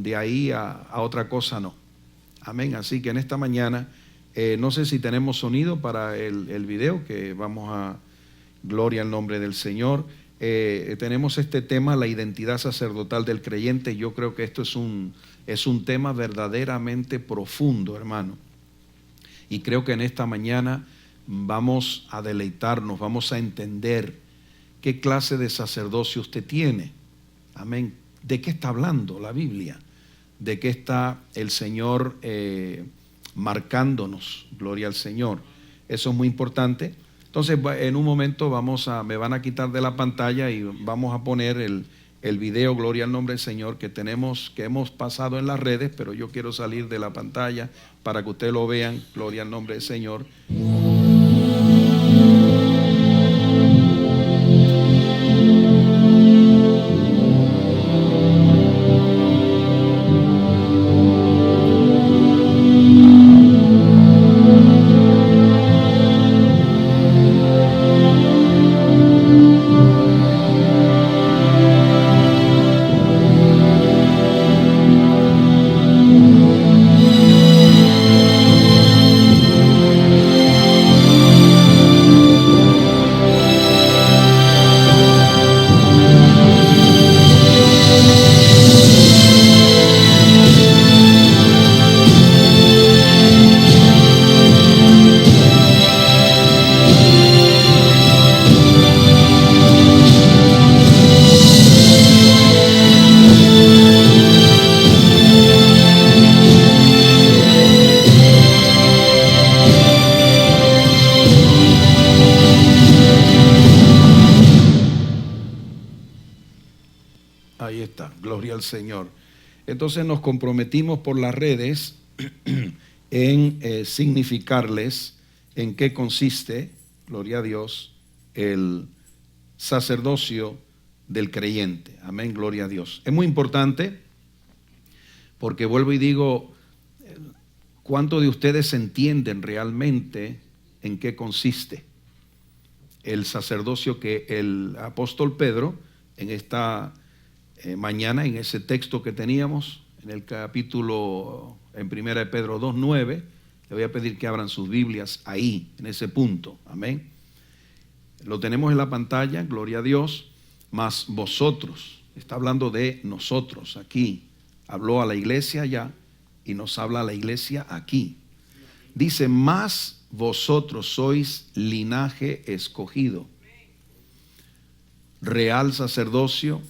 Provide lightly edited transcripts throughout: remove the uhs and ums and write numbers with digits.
de ahí a otra cosa no. Amén. Así que en esta mañana, no sé si tenemos sonido para el video que vamos a, gloria al nombre del Señor. Tenemos este tema, la identidad sacerdotal del creyente. Yo creo que esto es un tema verdaderamente profundo, hermano. Y creo que en esta mañana vamos a deleitarnos, vamos a entender qué clase de sacerdocio usted tiene. Amén. ¿De qué está hablando la Biblia? ¿De qué está el Señor marcándonos? Gloria al Señor. Eso es muy importante. Entonces, en un momento me van a quitar de la pantalla y vamos a poner el video, gloria al nombre del Señor, que hemos pasado en las redes, pero yo quiero salir de la pantalla para que ustedes lo vean, gloria al nombre del Señor. Ahí está, gloria al Señor. Entonces nos comprometimos por las redes en significarles en qué consiste, gloria a Dios, el sacerdocio del creyente. Amén, gloria a Dios. Es muy importante porque vuelvo y digo, ¿cuántos de ustedes entienden realmente en qué consiste el sacerdocio que el apóstol Pedro en esta mañana, en ese texto que teníamos, en el capítulo, en 1 de Pedro 2:9, le voy a pedir que abran sus Biblias ahí, en ese punto, amén. Lo tenemos en la pantalla, gloria a Dios, mas vosotros, está hablando de nosotros aquí, habló a la iglesia allá y nos habla a la iglesia aquí. Dice, mas vosotros sois linaje escogido, real sacerdocio,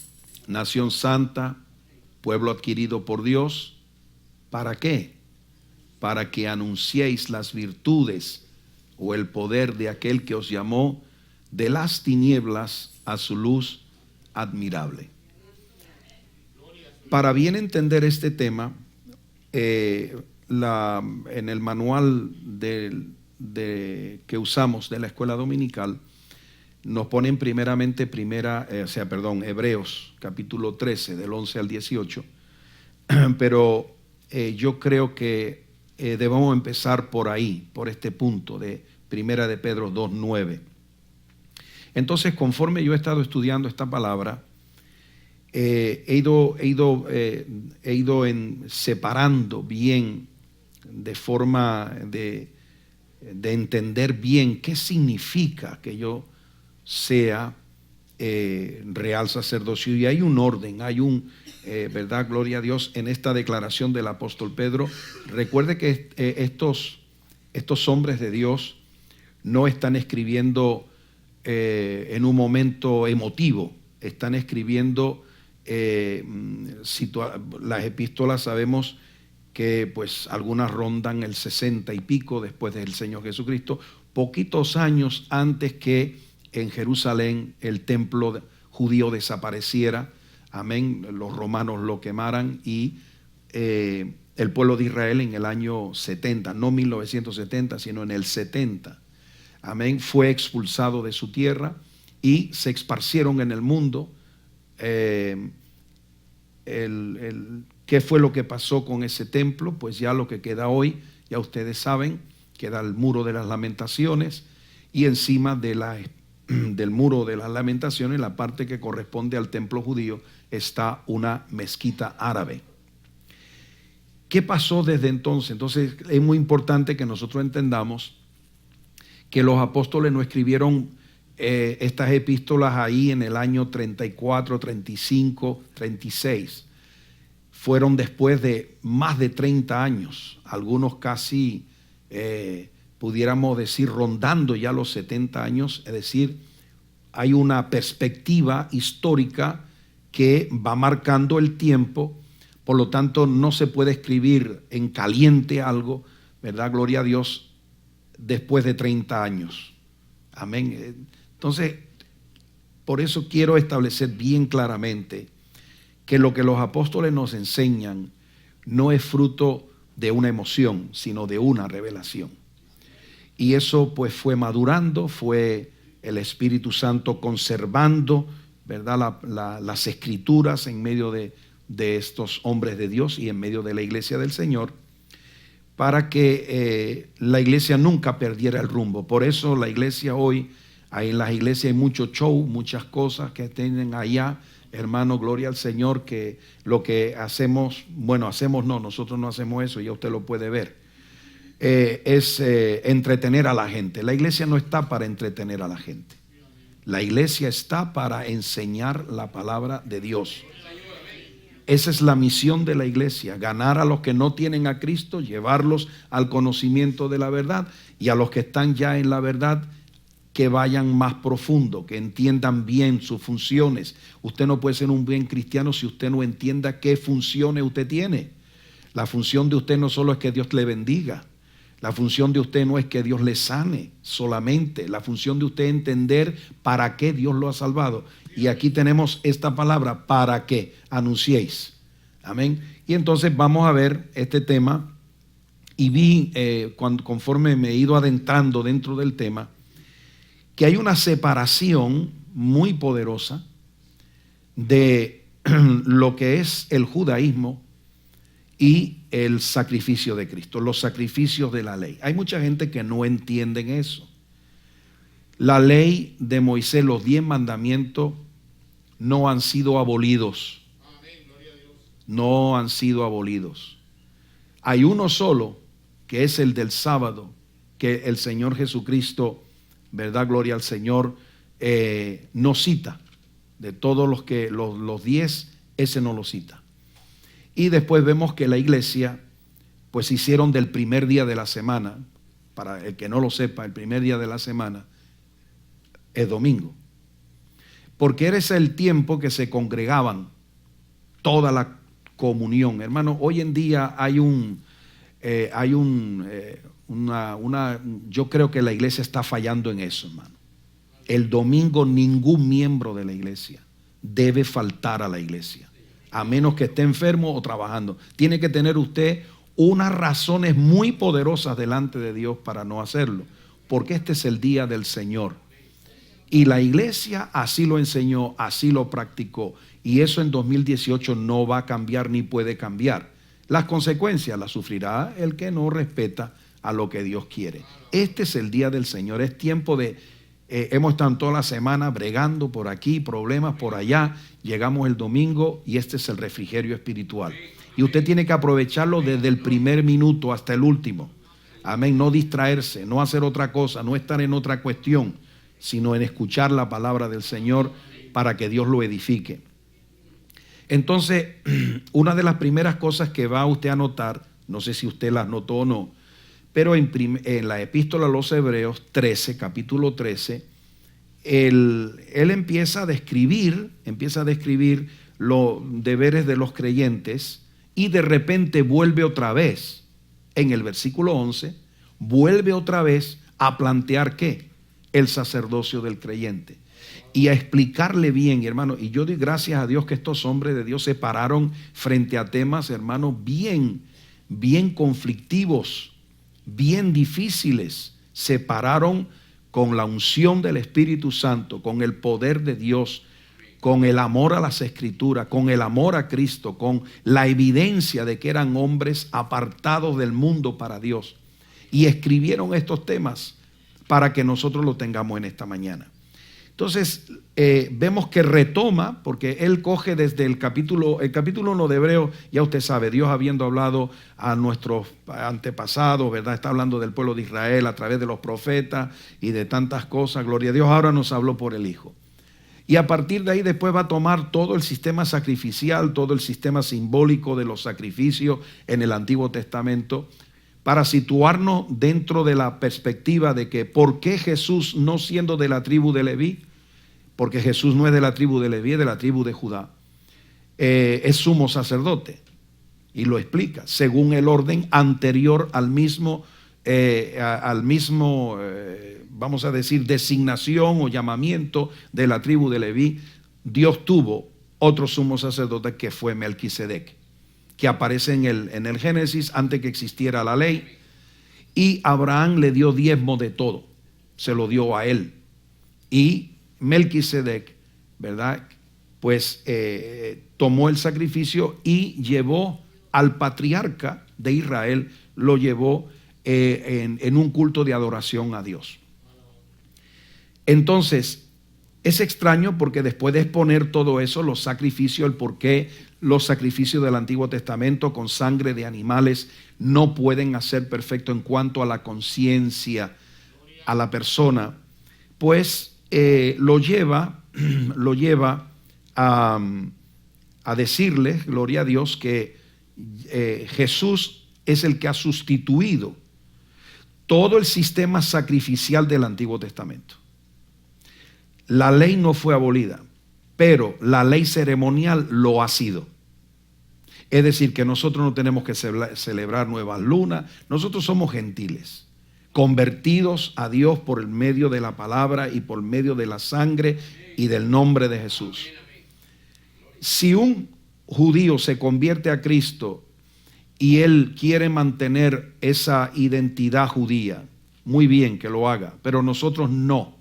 nación santa, pueblo adquirido por Dios. ¿Para qué? Para que anunciéis las virtudes o el poder de aquel que os llamó de las tinieblas a su luz admirable. Para bien entender este tema, en el manual que usamos de la escuela dominical, nos ponen primeramente Hebreos capítulo 13 del 11 al 18, pero yo creo que debemos empezar por ahí, por este punto de 1 de Pedro 2:9. Entonces, conforme yo he estado estudiando esta palabra, he ido separando bien, de forma de entender bien qué significa que yo sea real sacerdocio. Y hay un orden, hay verdad, gloria a Dios, en esta declaración del apóstol Pedro. Recuerde que estos hombres de Dios no están escribiendo en un momento emotivo, están escribiendo las epístolas, sabemos que pues algunas rondan el 60 y pico después del Señor Jesucristo, poquitos años antes que en Jerusalén el templo judío desapareciera, amén, los romanos lo quemaran y el pueblo de Israel en el año 70, no 1970, sino en el 70, amén, fue expulsado de su tierra y se esparcieron en el mundo. ¿Qué fue lo que pasó con ese templo? Pues ya lo que queda hoy, ya ustedes saben, queda el muro de las lamentaciones y encima del muro de las lamentaciones, la parte que corresponde al templo judío, está una mezquita árabe. ¿Qué pasó desde entonces? Entonces es muy importante que nosotros entendamos que los apóstoles no escribieron estas epístolas ahí en el año 34, 35, 36. Fueron después de más de 30 años, algunos casi, pudiéramos decir, rondando ya los 70 años, es decir, hay una perspectiva histórica que va marcando el tiempo, por lo tanto no se puede escribir en caliente algo, ¿verdad? Gloria a Dios, después de 30 años. Amén. Entonces, por eso quiero establecer bien claramente que lo que los apóstoles nos enseñan no es fruto de una emoción, sino de una revelación. Y eso pues fue madurando, fue el Espíritu Santo conservando, ¿verdad?, las escrituras en medio de estos hombres de Dios y en medio de la iglesia del Señor, para que la iglesia nunca perdiera el rumbo. Por eso la iglesia hoy, en las iglesias hay mucho show, muchas cosas que tienen allá, hermano, gloria al Señor, que lo que hacemos, nosotros no hacemos eso, ya usted lo puede ver, es entretener a la gente. La iglesia no está para entretener a la gente. La iglesia está para enseñar la palabra de Dios. Esa es la misión de la iglesia, ganar a los que no tienen a Cristo, llevarlos al conocimiento de la verdad, y a los que están ya en la verdad, que vayan más profundo, que entiendan bien sus funciones. Usted no puede ser un buen cristiano si usted no entienda qué funciones usted tiene. La función de usted no solo es que Dios le bendiga. La función de usted no es que Dios le sane solamente. La función de usted es entender para qué Dios lo ha salvado. Y aquí tenemos esta palabra, para que anunciéis. Amén. Y entonces vamos a ver este tema. Y vi, conforme me he ido adentrando dentro del tema, que hay una separación muy poderosa de lo que es el judaísmo y el sacrificio de Cristo, los sacrificios de la ley. Hay mucha gente que no entiende eso. La ley de Moisés, los 10 mandamientos, no han sido abolidos. No han sido abolidos. Hay uno solo, que es el del sábado, que el Señor Jesucristo, ¿verdad? Gloria al Señor, no cita. De todos los 10, ese no lo cita. Y después vemos que la iglesia, pues hicieron del primer día de la semana, para el que no lo sepa, el primer día de la semana es domingo. Porque era ese el tiempo que se congregaban toda la comunión. Hermano, hoy en día yo creo que la iglesia está fallando en eso, hermano. El domingo ningún miembro de la iglesia debe faltar a la iglesia, a menos que esté enfermo o trabajando. Tiene que tener usted unas razones muy poderosas delante de Dios para no hacerlo, porque este es el día del Señor. Y la iglesia así lo enseñó, así lo practicó, y eso en 2018 no va a cambiar ni puede cambiar. Las consecuencias las sufrirá el que no respeta a lo que Dios quiere. Este es el día del Señor, es tiempo de... hemos estado toda la semana bregando por aquí, problemas por allá, llegamos el domingo y este es el refrigerio espiritual. Y usted tiene que aprovecharlo desde el primer minuto hasta el último. Amén, no distraerse, no hacer otra cosa, no estar en otra cuestión, sino en escuchar la palabra del Señor para que Dios lo edifique. Entonces, una de las primeras cosas que va usted a notar, no sé si usted las notó o no, pero en la epístola a los Hebreos 13, capítulo 13, él empieza a describir los deberes de los creyentes, y de repente vuelve otra vez, en el versículo 11, vuelve otra vez a plantear ¿qué? El sacerdocio del creyente. Y a explicarle bien, hermano, y yo doy gracias a Dios que estos hombres de Dios se pararon frente a temas, hermano, bien conflictivos, bien difíciles. Se pararon con la unción del Espíritu Santo, con el poder de Dios, con el amor a las Escrituras, con el amor a Cristo, con la evidencia de que eran hombres apartados del mundo para Dios. Y escribieron estos temas para que nosotros lo tengamos en esta mañana. Entonces, vemos que retoma, porque él coge desde el capítulo 1 de Hebreo, ya usted sabe, Dios habiendo hablado a nuestros antepasados, ¿verdad? Está hablando del pueblo de Israel a través de los profetas y de tantas cosas, gloria a Dios, ahora nos habló por el Hijo. Y a partir de ahí después va a tomar todo el sistema sacrificial, todo el sistema simbólico de los sacrificios en el Antiguo Testamento, para situarnos dentro de la perspectiva de que ¿por qué Jesús, no siendo de la tribu de Leví? Porque Jesús no es de la tribu de Leví, es de la tribu de Judá, es sumo sacerdote. Y lo explica, según el orden anterior al mismo, vamos a decir, designación o llamamiento de la tribu de Leví, Dios tuvo otro sumo sacerdote que fue Melquisedec, que aparece en el Génesis antes que existiera la ley, y Abraham le dio diezmo de todo, se lo dio a él, y Melquisedec, ¿verdad? Pues tomó el sacrificio y llevó al patriarca de Israel, lo llevó en un culto de adoración a Dios. Entonces, es extraño porque después de exponer todo eso, los sacrificios, el por qué los sacrificios del Antiguo Testamento con sangre de animales no pueden hacer perfecto en cuanto a la conciencia a la persona, pues lo lleva a decirle, gloria a Dios, que Jesús es el que ha sustituido todo el sistema sacrificial del Antiguo Testamento. La ley no fue abolida, pero la ley ceremonial lo ha sido. Es decir, que nosotros no tenemos que celebrar nuevas lunas, nosotros somos gentiles, convertidos a Dios por el medio de la palabra y por medio de la sangre y del nombre de Jesús. Si un judío se convierte a Cristo y él quiere mantener esa identidad judía, muy bien que lo haga, pero nosotros no,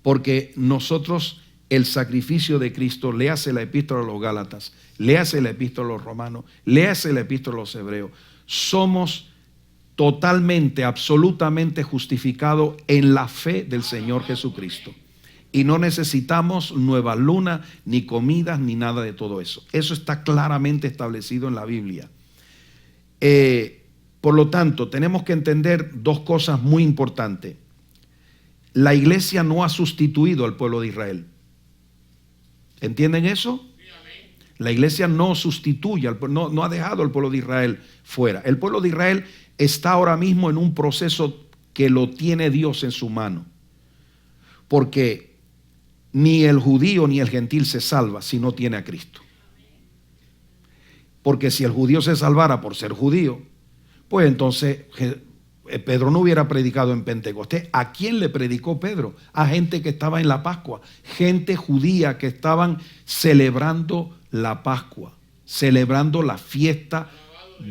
porque nosotros el sacrificio de Cristo, léase la epístola a los Gálatas, léase la epístola a los Romanos, léase la epístola a los Hebreos, somos totalmente, absolutamente justificados en la fe del Señor Jesucristo. Y no necesitamos nueva luna, ni comidas, ni nada de todo eso. Eso está claramente establecido en la Biblia. Por lo tanto, tenemos que entender dos cosas muy importantes. La iglesia no ha sustituido al pueblo de Israel. ¿Entienden eso? La iglesia no sustituye, no ha dejado al pueblo de Israel fuera. El pueblo de Israel está ahora mismo en un proceso que lo tiene Dios en su mano. Porque ni el judío ni el gentil se salva si no tiene a Cristo. Porque si el judío se salvara por ser judío, pues entonces Pedro no hubiera predicado en Pentecostés. ¿A quién le predicó Pedro? A gente que estaba en la Pascua, gente judía que estaban celebrando la Pascua, celebrando la fiesta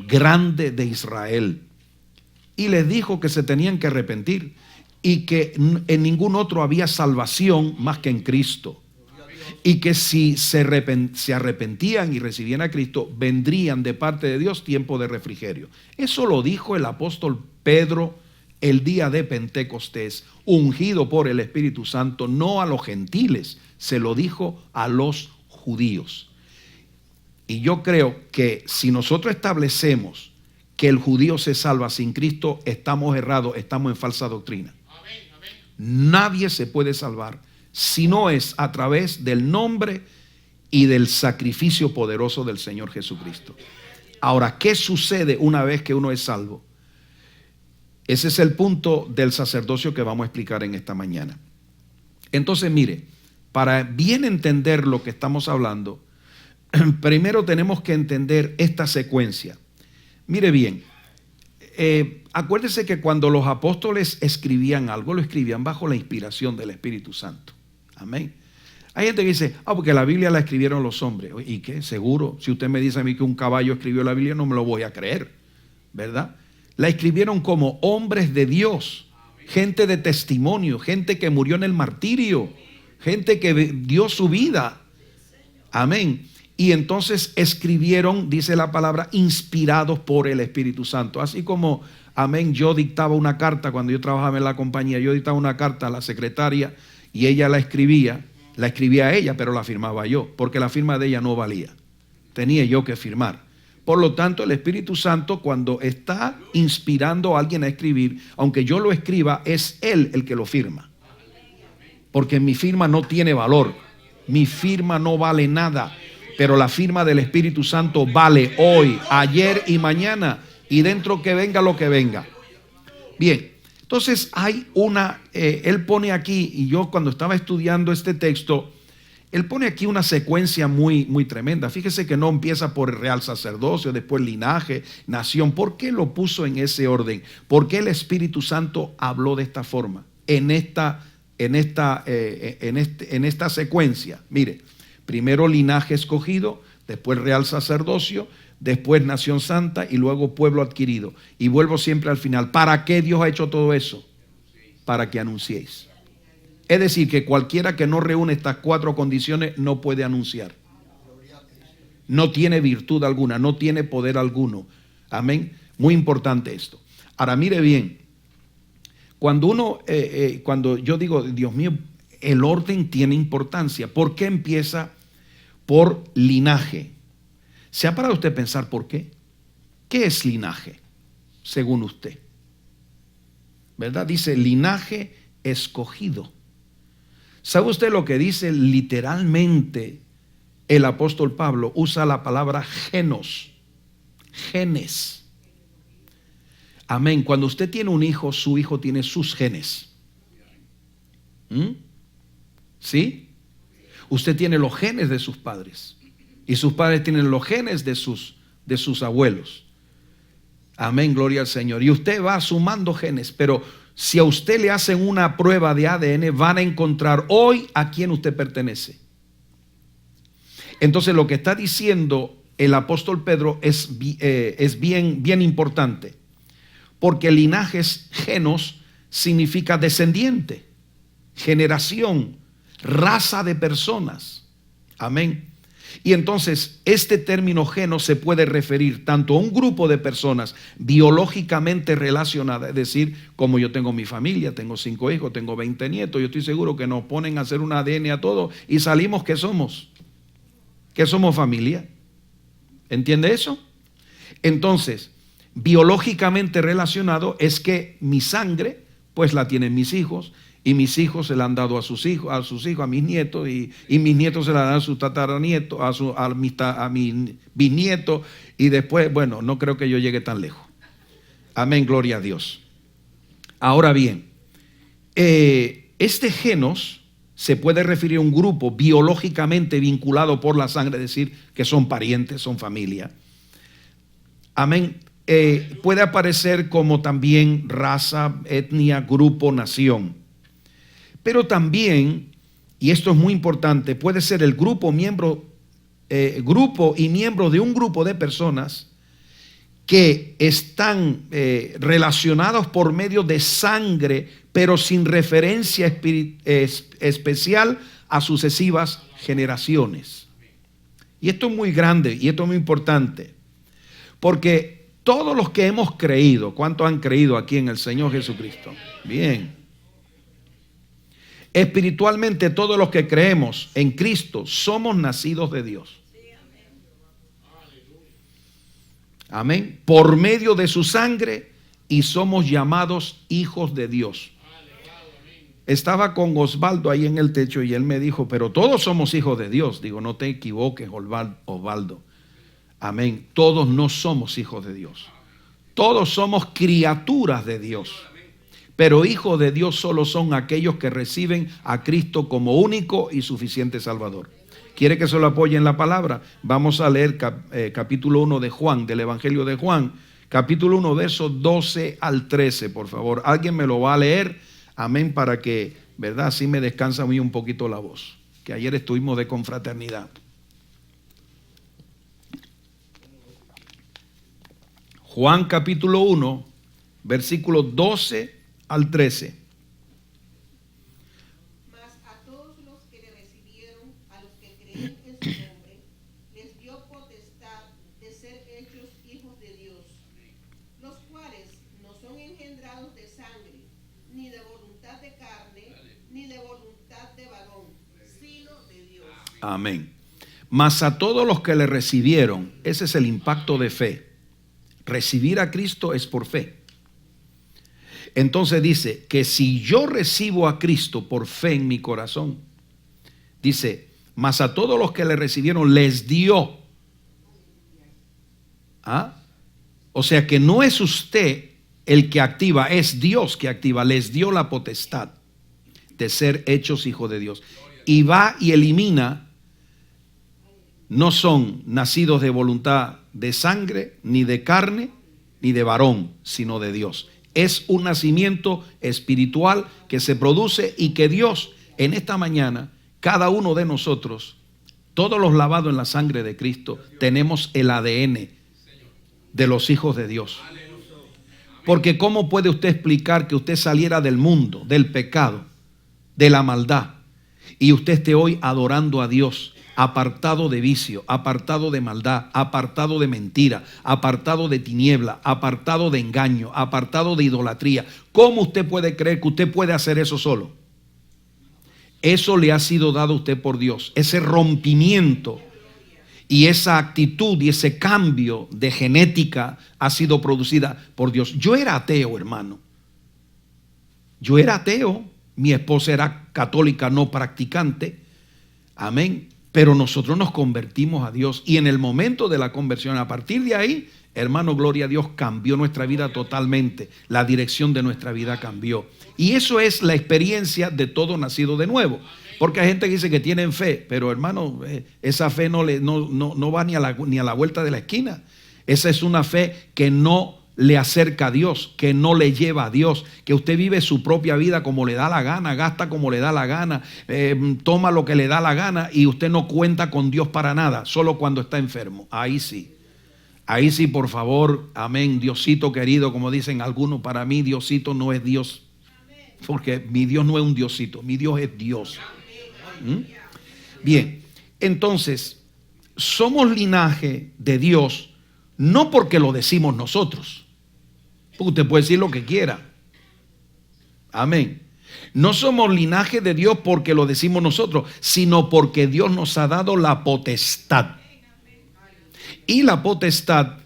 grande de Israel. Y les dijo que se tenían que arrepentir y que en ningún otro había salvación más que en Cristo. Y que si se arrepentían y recibían a Cristo, vendrían de parte de Dios tiempo de refrigerio. Eso lo dijo el apóstol Pedro el día de Pentecostés, ungido por el Espíritu Santo, no a los gentiles, se lo dijo a los judíos. Y yo creo que si nosotros establecemos que el judío se salva sin Cristo, estamos errados, estamos en falsa doctrina. Nadie se puede salvar si no es a través del nombre y del sacrificio poderoso del Señor Jesucristo. Ahora, ¿qué sucede una vez que uno es salvo? Ese es el punto del sacerdocio que vamos a explicar en esta mañana. Entonces, mire, para bien entender lo que estamos hablando, primero tenemos que entender esta secuencia. Mire bien, acuérdese que cuando los apóstoles escribían algo, lo escribían bajo la inspiración del Espíritu Santo. Amén. Hay gente que dice, porque la Biblia la escribieron los hombres. ¿Y qué? Seguro, si usted me dice a mí que un caballo escribió la Biblia, no me lo voy a creer, ¿verdad? La escribieron como hombres de Dios, gente de testimonio, gente que murió en el martirio, gente que dio su vida. Amén. Y entonces escribieron, dice la palabra, inspirados por el Espíritu Santo. Así como, amén, yo dictaba una carta cuando yo trabajaba en la compañía, yo dictaba una carta a la secretaria y ella la escribía ella, pero la firmaba yo, porque la firma de ella no valía. Tenía yo que firmar. Por lo tanto, el Espíritu Santo, cuando está inspirando a alguien a escribir, aunque yo lo escriba, es Él el que lo firma. Porque mi firma no tiene valor. Mi firma no vale nada. Pero la firma del Espíritu Santo vale hoy, ayer y mañana. Y dentro que venga lo que venga. Bien, entonces hay él pone aquí, y yo cuando estaba estudiando este texto, él pone aquí una secuencia muy, muy tremenda. Fíjese que no empieza por el real sacerdocio, después linaje, nación. ¿Por qué lo puso en ese orden? ¿Por qué el Espíritu Santo habló de esta forma? En esta secuencia. Mire, primero linaje escogido, después real sacerdocio, después nación santa y luego pueblo adquirido. Y vuelvo siempre al final. ¿Para qué Dios ha hecho todo eso? Para que anunciéis. Es decir, que cualquiera que no reúne estas 4 condiciones no puede anunciar. No tiene virtud alguna, no tiene poder alguno. Amén. Muy importante esto. Ahora mire bien, cuando yo digo, Dios mío, el orden tiene importancia. ¿Por qué empieza por linaje? ¿Se ha parado usted a pensar por qué? ¿Qué es linaje, según usted? ¿Verdad? Dice linaje escogido. ¿Sabe usted lo que dice literalmente el apóstol Pablo? Usa la palabra genos, genes. Amén. Cuando usted tiene un hijo, su hijo tiene sus genes. ¿Sí? Usted tiene los genes de sus padres y sus padres tienen los genes de sus abuelos. Amén, gloria al Señor. Y usted va sumando genes, pero si a usted le hacen una prueba de ADN, van a encontrar hoy a quién usted pertenece. Entonces lo que está diciendo el apóstol Pedro es bien, bien importante, porque linajes, genos, significa descendiente, generación, raza de personas. Amén. Y entonces este término genos se puede referir tanto a un grupo de personas biológicamente relacionadas, es decir, como yo tengo mi familia, tengo 5 hijos, tengo 20 nietos, yo estoy seguro que nos ponen a hacer un ADN a todos y salimos que somos familia. ¿Entiende eso? Entonces, biológicamente relacionado es que mi sangre pues la tienen mis hijos, y mis hijos se la han dado a sus hijos, a mis nietos, y mis nietos se la dan a sus tataranietos, a mi bisnieto, y después, bueno, no creo que yo llegue tan lejos. Amén, gloria a Dios. Ahora bien, este genos se puede referir a un grupo biológicamente vinculado por la sangre, es decir, que son parientes, son familia. Amén. Puede aparecer como también raza, etnia, grupo, nación. Pero también, y esto es muy importante, puede ser el grupo y miembro de un grupo de personas que están relacionados por medio de sangre, pero sin referencia especial a sucesivas generaciones. Y esto es muy grande y esto es muy importante, porque todos los que hemos creído, ¿cuántos han creído aquí en el Señor Jesucristo? Bien. Espiritualmente todos los que creemos en Cristo somos nacidos de Dios. Amén. Por medio de su sangre y somos llamados hijos de Dios. Estaba con Osvaldo ahí en el techo y él me dijo, pero todos somos hijos de Dios. Digo, no te equivoques, Osvaldo. Amén. Todos no somos hijos de Dios. Todos somos criaturas de Dios. Pero hijos de Dios solo son aquellos que reciben a Cristo como único y suficiente Salvador. ¿Quiere que se lo apoye en la palabra? Vamos a leer capítulo 1 de Juan, del Evangelio de Juan. Capítulo 1, versos 12 al 13, por favor. Alguien me lo va a leer. Amén, para que, ¿verdad? Así me descansa a mí un poquito la voz. Que ayer estuvimos de confraternidad. Juan capítulo 1, versículos 12 al 13. Mas a todos los que le recibieron, a los que creen en su nombre, les dio potestad de ser hechos hijos de Dios, los cuales no son engendrados de sangre, ni de voluntad de carne, ni de voluntad Amén. Mas a todos los que le recibieron, ese es el impacto de fe. Recibir a Cristo es por fe. Entonces dice que si yo recibo a Cristo por fe en mi corazón, dice, mas a todos los que le recibieron les dio. ¿Ah? O sea que no es usted el que activa, es Dios que activa. Les dio la potestad de ser hechos hijos de Dios. Y va y elimina. No son nacidos de voluntad de sangre, ni de carne, ni de varón, sino de Dios. Es un nacimiento espiritual que se produce y que Dios en esta mañana, cada uno de nosotros, todos los lavados en la sangre de Cristo, tenemos el ADN de los hijos de Dios. Porque ¿cómo puede usted explicar que usted saliera del mundo, del pecado, de la maldad, y usted esté hoy adorando a Dios, apartado de vicio, apartado de maldad, apartado de mentira, apartado de tiniebla, apartado de engaño, apartado de idolatría? ¿Cómo usted puede creer que usted puede hacer eso solo? Eso le ha sido dado a usted por Dios. Ese rompimiento y esa actitud y ese cambio de genética ha sido producida por Dios. Yo era ateo, hermano. Yo era ateo. Mi esposa era católica no practicante. Amén. Pero nosotros nos convertimos a Dios. Y en el momento de la conversión, a partir de ahí, hermano, gloria a Dios, cambió nuestra vida totalmente. La dirección de nuestra vida cambió. Y eso es la experiencia de todo nacido de nuevo. Porque hay gente que dice que tienen fe, pero hermano, esa fe no va ni a la vuelta de la esquina. Esa es una fe que no le acerca a Dios, que no le lleva a Dios, que usted vive su propia vida como le da la gana, gasta como le da la gana, toma lo que le da la gana y usted no cuenta con Dios para nada, solo cuando está enfermo. Ahí sí, por favor, amén, Diosito querido, como dicen algunos, para mí Diosito no es Dios, porque mi Dios no es un Diosito, mi Dios es Dios. Bien, entonces, somos linaje de Dios, no porque lo decimos nosotros, porque usted puede decir lo que quiera. Amén. No somos linaje de Dios porque lo decimos nosotros, sino porque Dios nos ha dado la potestad. Y la potestad,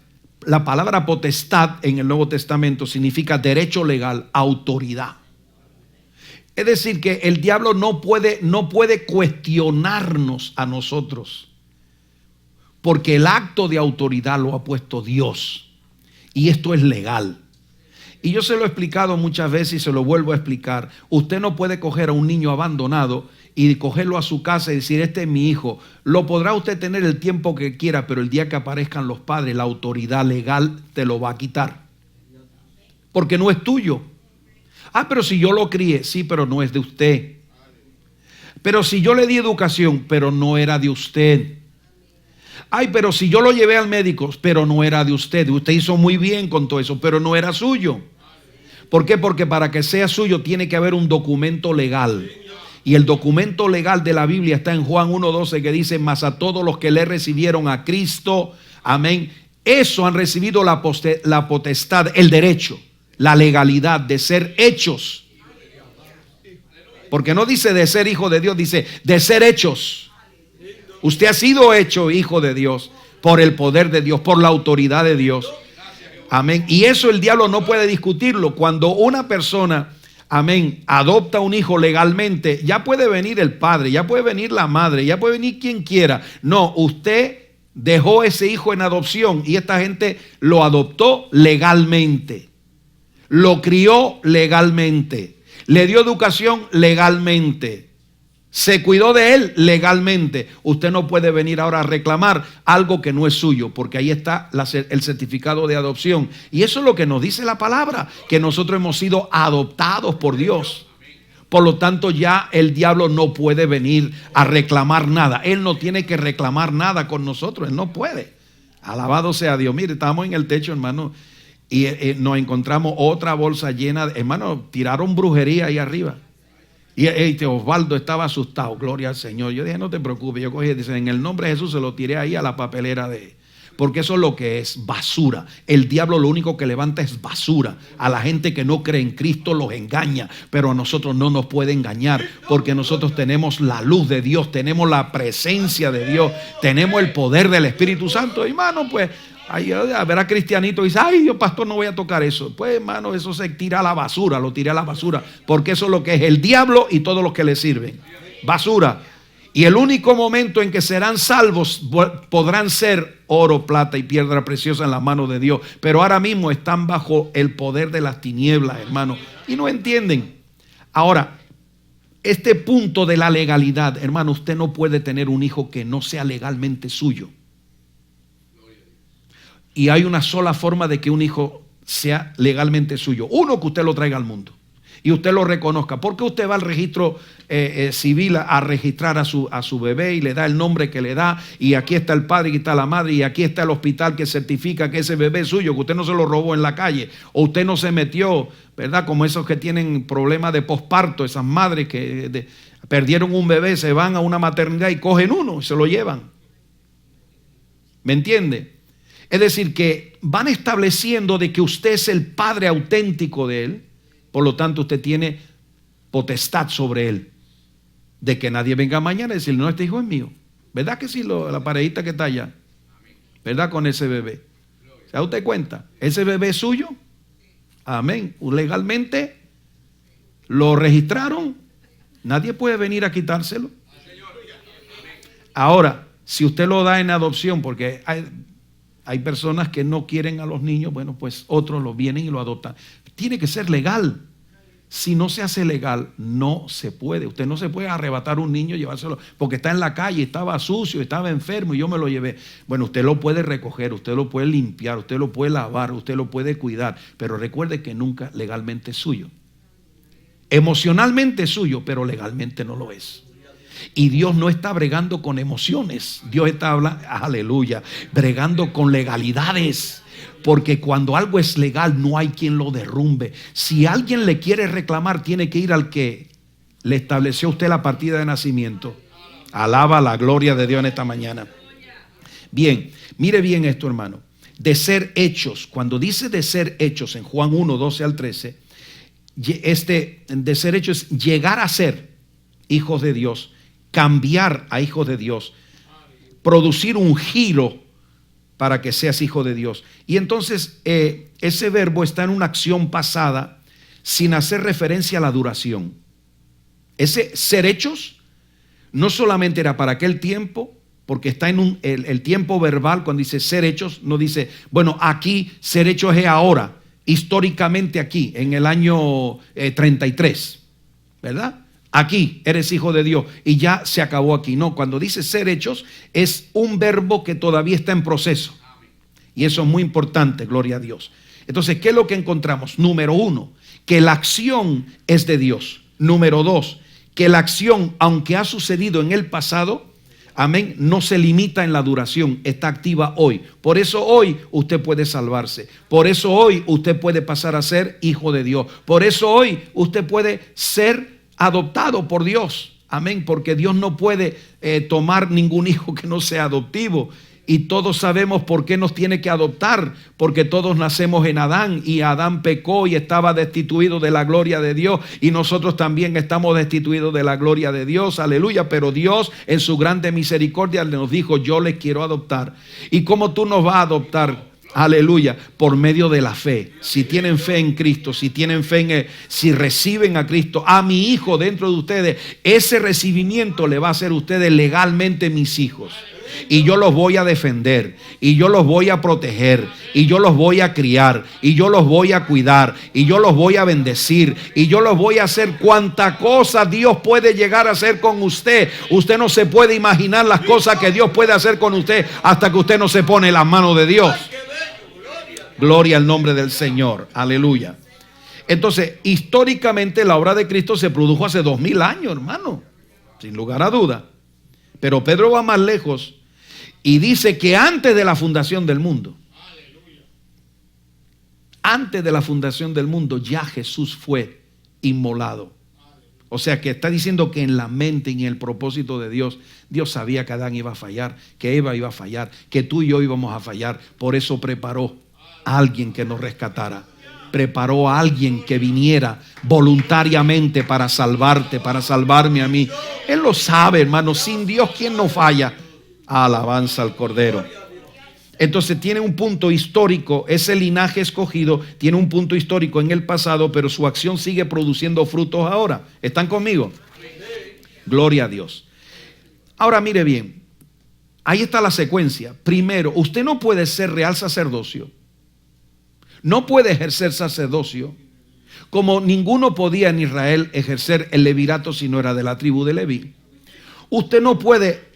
la palabra potestad en el Nuevo Testamento significa derecho legal, autoridad. Es decir, que el diablo no puede cuestionarnos a nosotros, porque el acto de autoridad lo ha puesto Dios. Y esto es legal. Y yo se lo he explicado muchas veces y se lo vuelvo a explicar. Usted no puede coger a un niño abandonado y cogerlo a su casa y decir, este es mi hijo. Lo podrá usted tener el tiempo que quiera, pero el día que aparezcan los padres, la autoridad legal te lo va a quitar. Porque no es tuyo. Ah, pero si yo lo crié, sí, pero no es de usted. Pero si yo le di educación, pero no era de usted. Ay, pero si yo lo llevé al médico, pero no era de usted. Usted hizo muy bien con todo eso, pero no era suyo. ¿Por qué? Porque para que sea suyo tiene que haber un documento legal. Y el documento legal de la Biblia está en Juan 1:12, que dice, mas a todos los que le recibieron a Cristo, amén, eso han recibido la potestad, el derecho, la legalidad de ser hechos. Porque no dice de ser hijo de Dios, dice de ser hechos. Usted ha sido hecho hijo de Dios por el poder de Dios, por la autoridad de Dios. Amén. Y eso el diablo no puede discutirlo. Cuando una persona, amén, adopta un hijo legalmente, ya puede venir el padre, ya puede venir la madre, ya puede venir quien quiera. No, usted dejó ese hijo en adopción y esta gente lo adoptó legalmente. Lo crió legalmente. Le dio educación legalmente. Se cuidó de él legalmente. Usted no puede venir ahora a reclamar algo que no es suyo, porque ahí está el certificado de adopción. Y eso es lo que nos dice la palabra, que nosotros hemos sido adoptados por Dios. Por lo tanto, ya el diablo no puede venir a reclamar nada. Él no tiene que reclamar nada con nosotros. Él no puede. Alabado sea Dios. Mire, estamos en el techo, hermano, y nos encontramos otra bolsa llena de, hermano, tiraron brujería ahí arriba. Y Osvaldo estaba asustado, gloria al Señor. Yo dije, no te preocupes, yo cogí, dice, en el nombre de Jesús se lo tiré ahí a la papelera de... porque eso es lo que es, basura. El diablo lo único que levanta es basura. A la gente que no cree en Cristo los engaña, pero a nosotros no nos puede engañar, porque nosotros tenemos la luz de Dios, tenemos la presencia de Dios, tenemos el poder del Espíritu Santo. Hermano, pues verá cristianito y dice, ay, yo pastor no voy a tocar eso. Pues hermano, eso se tira a la basura, lo tiré a la basura, porque eso es lo que es el diablo y todos los que le sirven. Basura. Y el único momento en que serán salvos podrán ser oro, plata y piedra preciosa en las manos de Dios. Pero ahora mismo están bajo el poder de las tinieblas, hermano, y no entienden. Ahora, este punto de la legalidad, hermano, usted no puede tener un hijo que no sea legalmente suyo. Y hay una sola forma de que un hijo sea legalmente suyo. Uno, que usted lo traiga al mundo y usted lo reconozca. Porque usted va al registro civil a registrar a su bebé y le da el nombre que le da, y aquí está el padre, aquí está la madre, y aquí está el hospital que certifica que ese bebé es suyo, que usted no se lo robó en la calle, o usted no se metió, ¿verdad? Como esos que tienen problemas de posparto, esas madres que perdieron un bebé, se van a una maternidad y cogen uno y se lo llevan. ¿Me entiende? Es decir, que van estableciendo de que usted es el padre auténtico de él, por lo tanto usted tiene potestad sobre él, de que nadie venga mañana y decir, no, este hijo es mío. ¿Verdad que sí, la parejita que está allá? ¿Verdad? Con ese bebé. ¿Se da usted cuenta? ¿Ese bebé es suyo? Amén. Legalmente lo registraron. Nadie puede venir a quitárselo. Ahora, si usted lo da en adopción, porque hay personas que no quieren a los niños, bueno, pues otros lo vienen y lo adoptan. Tiene que ser legal. Si no se hace legal, no se puede. Usted no se puede arrebatar un niño y llevárselo porque está en la calle, estaba sucio, estaba enfermo y yo me lo llevé. Bueno, usted lo puede recoger, usted lo puede limpiar, usted lo puede lavar, usted lo puede cuidar, pero recuerde que nunca legalmente es suyo. Emocionalmente es suyo, pero legalmente no lo es. Y Dios no está bregando con emociones. Dios está hablando, aleluya, bregando con legalidades. Porque cuando algo es legal no hay quien lo derrumbe. Si alguien le quiere reclamar, tiene que ir al que le estableció a usted la partida de nacimiento. Alaba la gloria de Dios en esta mañana. Bien, mire bien esto, hermano. De ser hechos, cuando dice de ser hechos en Juan 1, 12 al 13, de ser hechos es llegar a ser hijos de Dios, cambiar a hijos de Dios, producir un giro para que seas hijo de Dios. Y entonces ese verbo está en una acción pasada sin hacer referencia a la duración. Ese ser hechos no solamente era para aquel tiempo, porque está en el tiempo verbal. Cuando dice ser hechos, no dice, bueno, aquí ser hechos es ahora, históricamente aquí, en el año 33, ¿verdad? Aquí eres hijo de Dios y ya se acabó aquí. No, cuando dice ser hechos es un verbo que todavía está en proceso. Y eso es muy importante, gloria a Dios. Entonces, ¿qué es lo que encontramos? Número 1, que la acción es de Dios. Número 2, que la acción, aunque ha sucedido en el pasado, amén, no se limita en la duración, está activa hoy. Por eso hoy usted puede salvarse. Por eso hoy usted puede pasar a ser hijo de Dios. Por eso hoy usted puede ser adoptado por Dios. Amén, porque Dios no puede tomar ningún hijo que no sea adoptivo. Y todos sabemos por qué nos tiene que adoptar, porque todos nacemos en Adán y Adán pecó y estaba destituido de la gloria de Dios, y nosotros también estamos destituidos de la gloria de Dios, aleluya. Pero Dios en su grande misericordia nos dijo, yo les quiero adoptar. ¿Y cómo tú nos vas a adoptar? Aleluya, por medio de la fe. Si tienen fe en Cristo, si tienen fe en si reciben a Cristo, a mi hijo dentro de ustedes, ese recibimiento le va a hacer a ustedes legalmente mis hijos. Y yo los voy a defender, y yo los voy a proteger, y yo los voy a criar, y yo los voy a cuidar, y yo los voy a bendecir, y yo los voy a hacer cuanta cosa Dios puede llegar a hacer con usted. Usted no se puede imaginar las cosas que Dios puede hacer con usted hasta que usted no se pone en las manos de Dios. Gloria al nombre del Señor, aleluya. Entonces, históricamente la obra de Cristo se produjo hace 2000 años, hermano, sin lugar a duda. Pero Pedro va más lejos y dice que antes de la fundación del mundo, antes de la fundación del mundo, ya Jesús fue inmolado. O sea que está diciendo que en la mente y en el propósito de Dios, Dios sabía que Adán iba a fallar, que Eva iba a fallar, que tú y yo íbamos a fallar. Por eso preparó a alguien que nos rescatara. Preparó a alguien que viniera voluntariamente para salvarte, para salvarme a mí. Él lo sabe, hermano. Sin Dios, ¿quién no falla? Alabanza al Cordero. Entonces tiene un punto histórico, ese linaje escogido tiene un punto histórico en el pasado, pero su acción sigue produciendo frutos ahora. ¿Están conmigo? Gloria a Dios. Ahora mire bien, ahí está la secuencia. Primero, usted no puede ser real sacerdocio, no puede ejercer sacerdocio, como ninguno podía en Israel ejercer el levirato si no era de la tribu de Leví. Usted no puede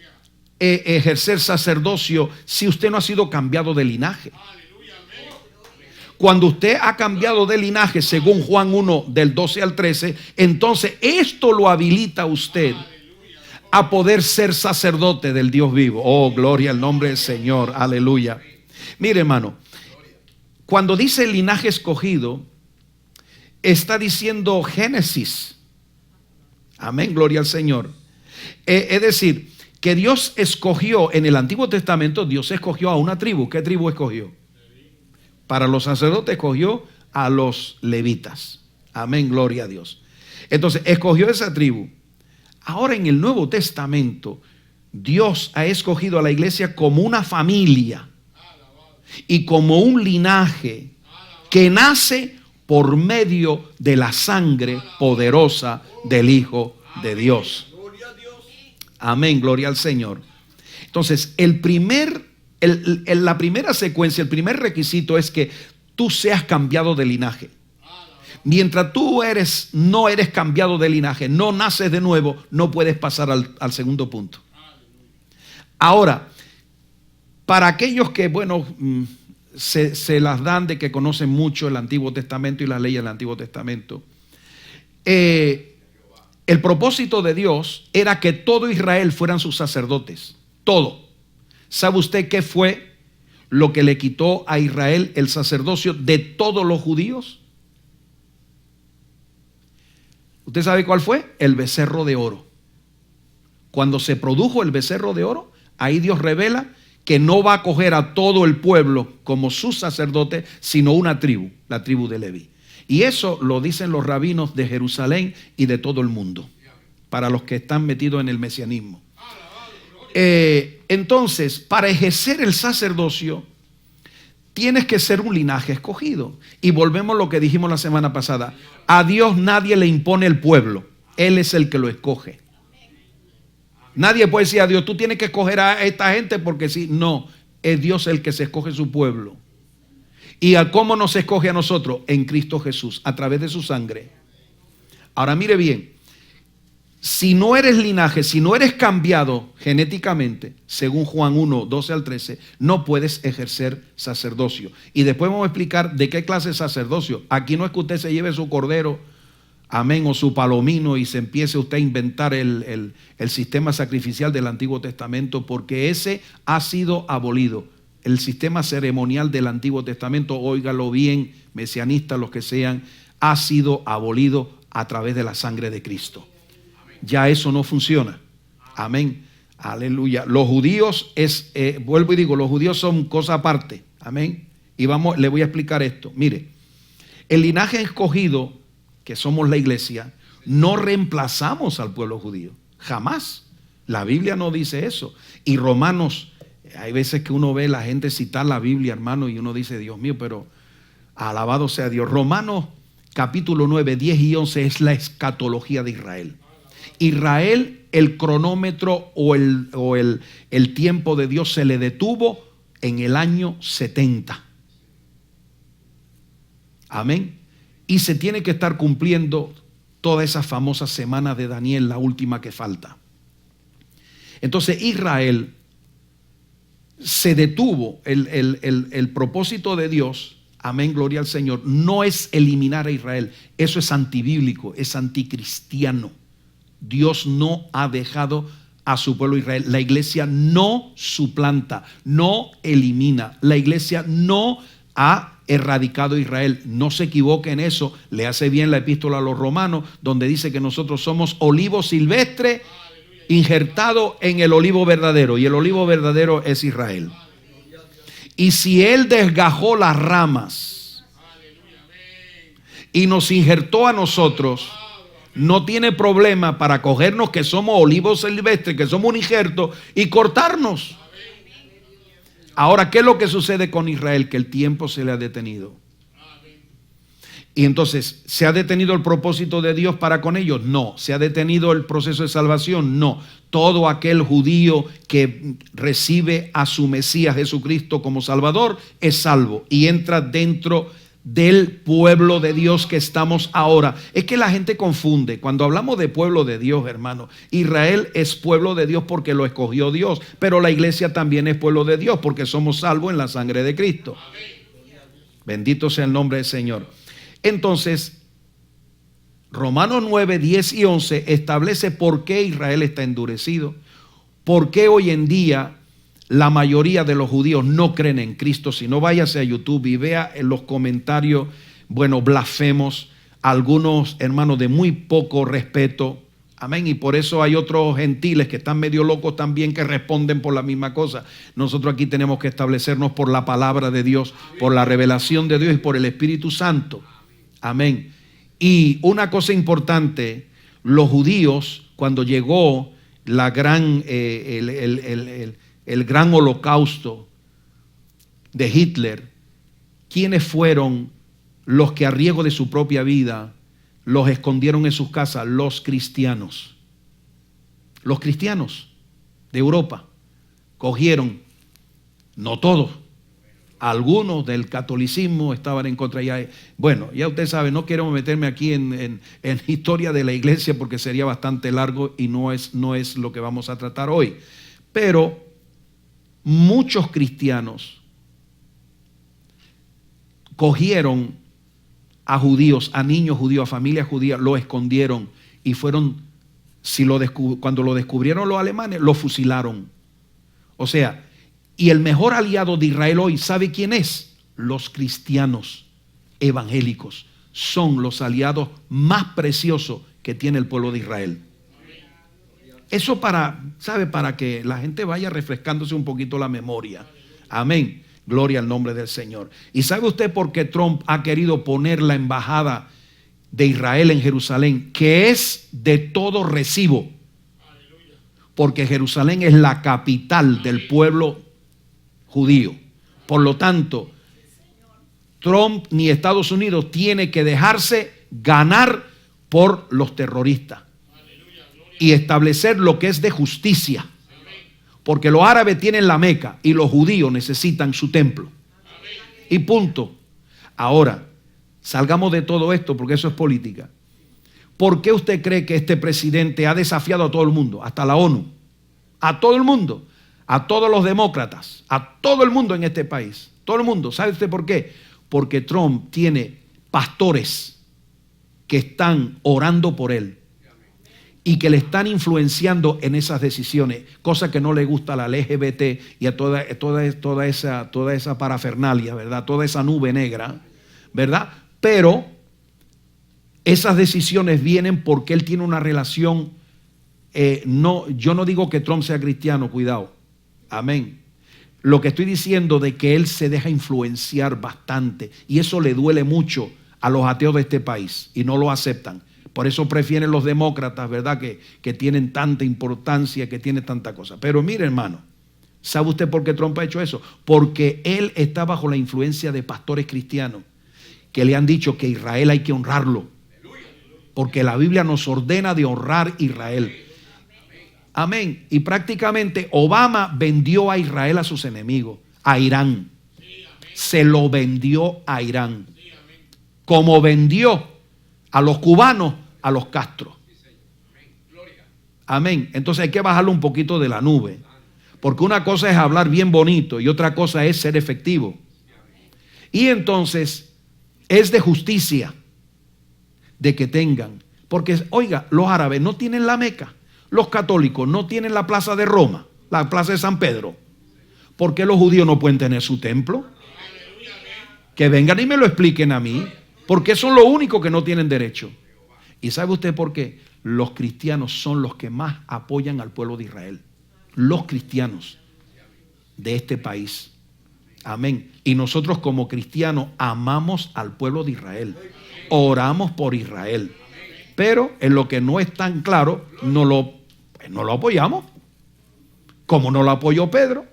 ejercer sacerdocio si usted no ha sido cambiado de linaje. Cuando usted ha cambiado de linaje, según Juan 1 del 12 al 13, entonces esto lo habilita a usted a poder ser sacerdote del Dios vivo. Oh, gloria al nombre del Señor, aleluya. Mire, hermano, cuando dice linaje escogido, está diciendo Génesis. Amén, gloria al Señor. Es decir, que Dios escogió en el Antiguo Testamento, Dios escogió a una tribu. ¿Qué tribu escogió? Para los sacerdotes escogió a los levitas. Amén, gloria a Dios. Entonces, escogió esa tribu. Ahora en el Nuevo Testamento, Dios ha escogido a la iglesia como una familia y como un linaje que nace por medio de la sangre poderosa del Hijo de Dios. Amén, gloria al Señor. Entonces, la primera secuencia, el primer requisito es que tú seas cambiado de linaje. Mientras tú no eres cambiado de linaje, no naces de nuevo, no puedes pasar al segundo punto. Ahora, para aquellos que, bueno, se las dan de que conocen mucho el Antiguo Testamento y las leyes del Antiguo Testamento, el propósito de Dios era que todo Israel fueran sus sacerdotes. Todo. ¿Sabe usted qué fue lo que le quitó a Israel el sacerdocio de todos los judíos? ¿Usted sabe cuál fue? El becerro de oro. Cuando se produjo el becerro de oro, ahí Dios revela que no va a coger a todo el pueblo como sus sacerdotes, sino una tribu, la tribu de Leví. Y eso lo dicen los rabinos de Jerusalén y de todo el mundo, para los que están metidos en el mesianismo. Entonces, para ejercer el sacerdocio, tienes que ser un linaje escogido. Y volvemos a lo que dijimos la semana pasada. A Dios nadie le impone el pueblo. Él es el que lo escoge. Nadie puede decir a Dios, tú tienes que escoger a esta gente porque sí. No, es Dios el que se escoge su pueblo. ¿Y a cómo nos escoge a nosotros? En Cristo Jesús, a través de su sangre. Ahora mire bien, si no eres linaje, si no eres cambiado genéticamente, según Juan 1, 12 al 13, no puedes ejercer sacerdocio. Y después vamos a explicar de qué clase de sacerdocio. Aquí no es que usted se lleve su cordero, amén, o su palomino y se empiece usted a inventar el sistema sacrificial del Antiguo Testamento, porque ese ha sido abolido. El sistema ceremonial del Antiguo Testamento, óigalo bien, mesianistas, los que sean, ha sido abolido a través de la sangre de Cristo. Ya eso no funciona. Amén. Aleluya. Los judíos vuelvo y digo, los judíos son cosa aparte. Amén. Y le voy a explicar esto. Mire, el linaje escogido, que somos la iglesia, no reemplazamos al pueblo judío. Jamás. La Biblia no dice eso. Y Romanos, hay veces que uno ve a la gente citar la Biblia, hermano, y uno dice, Dios mío, pero alabado sea Dios. Romanos capítulo 9, 10 y 11 es la escatología de Israel. Israel, el cronómetro o el tiempo de Dios se le detuvo en el año 70. Amén. Y se tiene que estar cumpliendo toda esa famosa semana de Daniel, la última que falta. Entonces Israel se detuvo. El propósito de Dios, amén, gloria al Señor, no es eliminar a Israel. Eso es antibíblico, es anticristiano. Dios no ha dejado a su pueblo Israel. La iglesia no suplanta, no elimina. La iglesia no ha erradicado a Israel. No se equivoque en eso. Le hace bien la epístola a los romanos, donde dice que nosotros somos olivo silvestre injertado en el olivo verdadero, y el olivo verdadero es Israel. Y si Él desgajó las ramas y nos injertó a nosotros, no tiene problema para cogernos, que somos olivos silvestres, que somos un injerto, y cortarnos. Ahora, ¿qué es lo que sucede con Israel? Que el tiempo se le ha detenido. Y entonces, ¿se ha detenido el propósito de Dios para con ellos? No. ¿Se ha detenido el proceso de salvación? No. Todo aquel judío que recibe a su Mesías Jesucristo como Salvador es salvo y entra dentro del pueblo de Dios que estamos ahora. Es que la gente confunde. Cuando hablamos de pueblo de Dios, hermano, Israel es pueblo de Dios porque lo escogió Dios, pero la iglesia también es pueblo de Dios porque somos salvos en la sangre de Cristo. Bendito sea el nombre del Señor. Entonces, Romanos 9, 10 y 11 establece por qué Israel está endurecido, por qué hoy en día la mayoría de los judíos no creen en Cristo. Si no, váyase a YouTube y vea en los comentarios, bueno, blasfemos, algunos hermanos de muy poco respeto. Amén. Y por eso hay otros gentiles que están medio locos también, que responden por la misma cosa. Nosotros aquí tenemos que establecernos por la palabra de Dios, por la revelación de Dios y por el Espíritu Santo. Amén. Y una cosa importante, los judíos, cuando llegó la gran, el gran holocausto de Hitler, ¿quiénes fueron los que a riesgo de su propia vida los escondieron en sus casas? Los cristianos. Los cristianos de Europa cogieron, no todos, algunos del catolicismo estaban en contra. Bueno, ya usted sabe, no quiero meterme aquí en historia de la iglesia porque sería bastante largo y no es lo que vamos a tratar hoy. Pero muchos cristianos cogieron a judíos, a niños judíos, a familias judías, lo escondieron y fueron, cuando lo descubrieron los alemanes, lo fusilaron. O sea, y el mejor aliado de Israel hoy, ¿sabe quién es? Los cristianos evangélicos. Son los aliados más preciosos que tiene el pueblo de Israel. Eso para que la gente vaya refrescándose un poquito la memoria. Amén. Gloria al nombre del Señor. ¿Y sabe usted por qué Trump ha querido poner la embajada de Israel en Jerusalén, que es de todo recibo? Porque Jerusalén es la capital del pueblo judío. Por lo tanto, Trump ni Estados Unidos tiene que dejarse ganar por los terroristas y establecer lo que es de justicia, porque los árabes tienen la Meca y los judíos necesitan su templo, y punto. Ahora, salgamos de todo esto porque eso es política. ¿Por qué usted cree que este presidente ha desafiado a todo el mundo, hasta la ONU, a todo el mundo, a todos los demócratas, a todo el mundo en este país? Todo el mundo. ¿Sabe usted por qué? Porque Trump tiene pastores que están orando por él y que le están influenciando en esas decisiones, cosa que no le gusta a la LGBT y a toda esa parafernalia, ¿verdad? Toda esa nube negra, ¿verdad? Pero esas decisiones vienen porque él tiene una relación. Yo no digo que Trump sea cristiano, cuidado. Amén. Lo que estoy diciendo de que él se deja influenciar bastante, y eso le duele mucho a los ateos de este país y no lo aceptan. Por eso prefieren los demócratas, ¿verdad? Que tienen tanta importancia, que tienen tanta cosa. Pero mire, hermano, ¿sabe usted por qué Trump ha hecho eso? Porque él está bajo la influencia de pastores cristianos que le han dicho que Israel hay que honrarlo, porque la Biblia nos ordena de honrar a Israel. Amén. Y prácticamente Obama vendió a Israel a sus enemigos, a Irán. Se lo vendió a Irán, como vendió a los cubanos a los Castro. Amén. Entonces hay que bajarlo un poquito de la nube, porque una cosa es hablar bien bonito y otra cosa es ser efectivo. Y entonces es de justicia de que tengan, porque oiga, los árabes no tienen la Meca, los católicos no tienen la plaza de Roma, la plaza de San Pedro. ¿Por qué los judíos no pueden tener su templo? Que vengan y me lo expliquen a mí, porque son los únicos que no tienen derecho. ¿Y sabe usted por qué? Los cristianos son los que más apoyan al pueblo de Israel. Los cristianos de este país. Amén. Y nosotros como cristianos amamos al pueblo de Israel. Oramos por Israel. Pero en lo que no es tan claro, no lo apoyamos. Como no lo apoyó Pedro,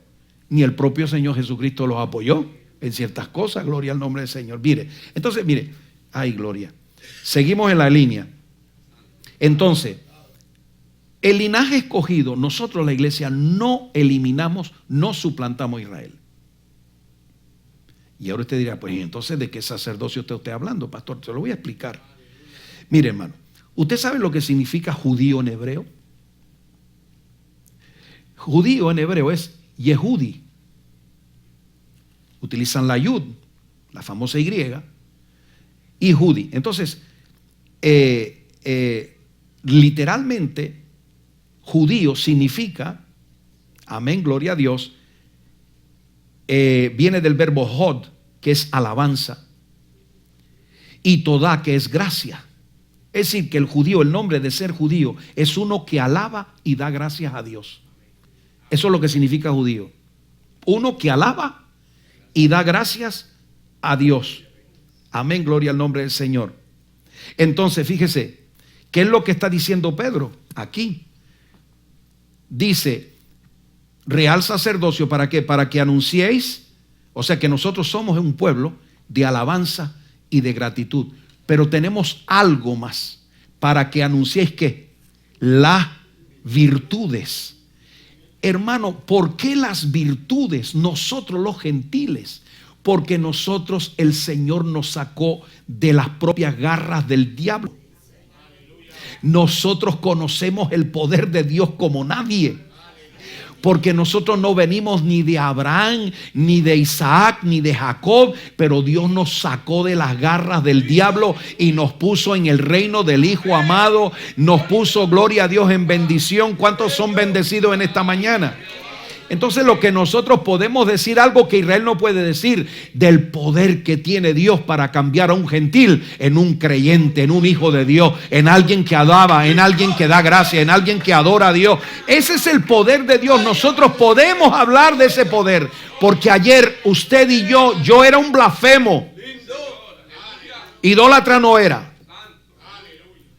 ni el propio Señor Jesucristo los apoyó en ciertas cosas. Gloria al nombre del Señor. Mire, entonces, mire, ay, gloria. Seguimos en la línea. Entonces, el linaje escogido, nosotros la iglesia no eliminamos, no suplantamos a Israel. Y ahora usted dirá, pues entonces, ¿de qué sacerdocio usted está hablando, pastor? Se lo voy a explicar. Mire, hermano, ¿usted sabe lo que significa judío en hebreo? Judío en hebreo es Yehudi. Utilizan la yud, la famosa Y, y Judí. Entonces, literalmente, judío significa, amén, gloria a Dios, viene del verbo hod, que es alabanza, y todá, que es gracia. Es decir, que el judío, el nombre de ser judío, es uno que alaba y da gracias a Dios. Eso es lo que significa judío. Uno que alaba y da gracias a Dios. Amén, gloria al nombre del Señor. Entonces, fíjese, ¿qué es lo que está diciendo Pedro aquí? Dice, real sacerdocio, ¿para qué? Para que anunciéis, o sea que nosotros somos un pueblo de alabanza y de gratitud, pero tenemos algo más, para que anunciéis ¿qué? Las virtudes. Hermano, ¿por qué las virtudes? Nosotros los gentiles, porque nosotros el Señor nos sacó de las propias garras del diablo. Nosotros conocemos el poder de Dios como nadie. Porque nosotros no venimos ni de Abraham, ni de Isaac, ni de Jacob, pero Dios nos sacó de las garras del diablo y nos puso en el reino del Hijo amado. Nos puso, gloria a Dios, en bendición. ¿Cuántos son bendecidos en esta mañana? Entonces lo que nosotros podemos decir, algo que Israel no puede decir, del poder que tiene Dios para cambiar a un gentil en un creyente, en un hijo de Dios, en alguien que alaba, en alguien que da gracia, en alguien que adora a Dios. Ese es el poder de Dios. Nosotros podemos hablar de ese poder, porque ayer usted y yo era un blasfemo. Idólatra no era,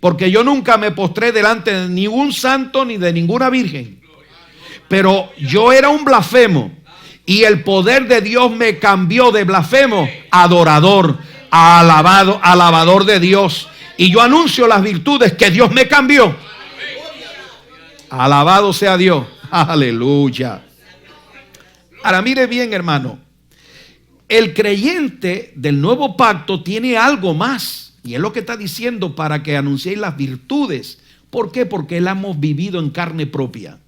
porque yo nunca me postré delante de ningún santo ni de ninguna virgen. Pero yo era un blasfemo y el poder de Dios me cambió de blasfemo a adorador, a alabador de Dios. Y yo anuncio las virtudes que Dios me cambió. Alabado sea Dios. Aleluya. Ahora mire bien, hermano. El creyente del nuevo pacto tiene algo más. Y es lo que está diciendo, para que anunciéis las virtudes. ¿Por qué? Porque la hemos vivido en carne propia.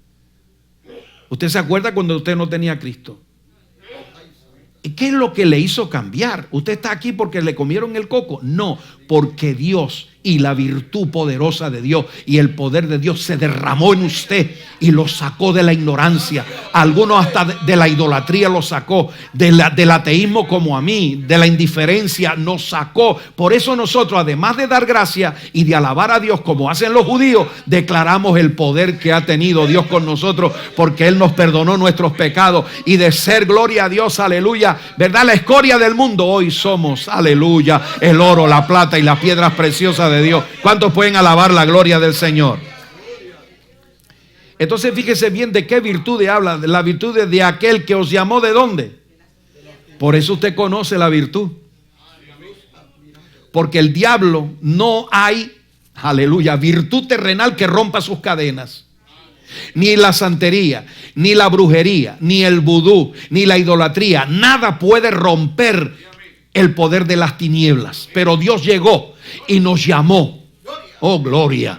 ¿Usted se acuerda cuando usted no tenía a Cristo? ¿Y qué es lo que le hizo cambiar? ¿Usted está aquí porque le comieron el coco? No, porque Dios y la virtud poderosa de Dios y el poder de Dios se derramó en usted y lo sacó de la ignorancia. Algunos hasta de la idolatría lo sacó, del ateísmo como a mí, de la indiferencia nos sacó. Por eso nosotros, además de dar gracia y de alabar a Dios como hacen los judíos, declaramos el poder que ha tenido Dios con nosotros, porque Él nos perdonó nuestros pecados, y de ser, gloria a Dios, aleluya, ¿verdad? La escoria del mundo, hoy somos, aleluya, el oro, la plata y las piedras preciosas de Dios. ¿Cuántos pueden alabar la gloria del Señor? Entonces fíjese bien de qué virtud habla. La virtud de aquel que os llamó, ¿de dónde? Por eso usted conoce la virtud. Porque el diablo, no hay, aleluya, virtud terrenal que rompa sus cadenas. Ni la santería, ni la brujería, ni el vudú, ni la idolatría. Nada puede romper el poder de las tinieblas. Pero Dios llegó y nos llamó. Oh, gloria.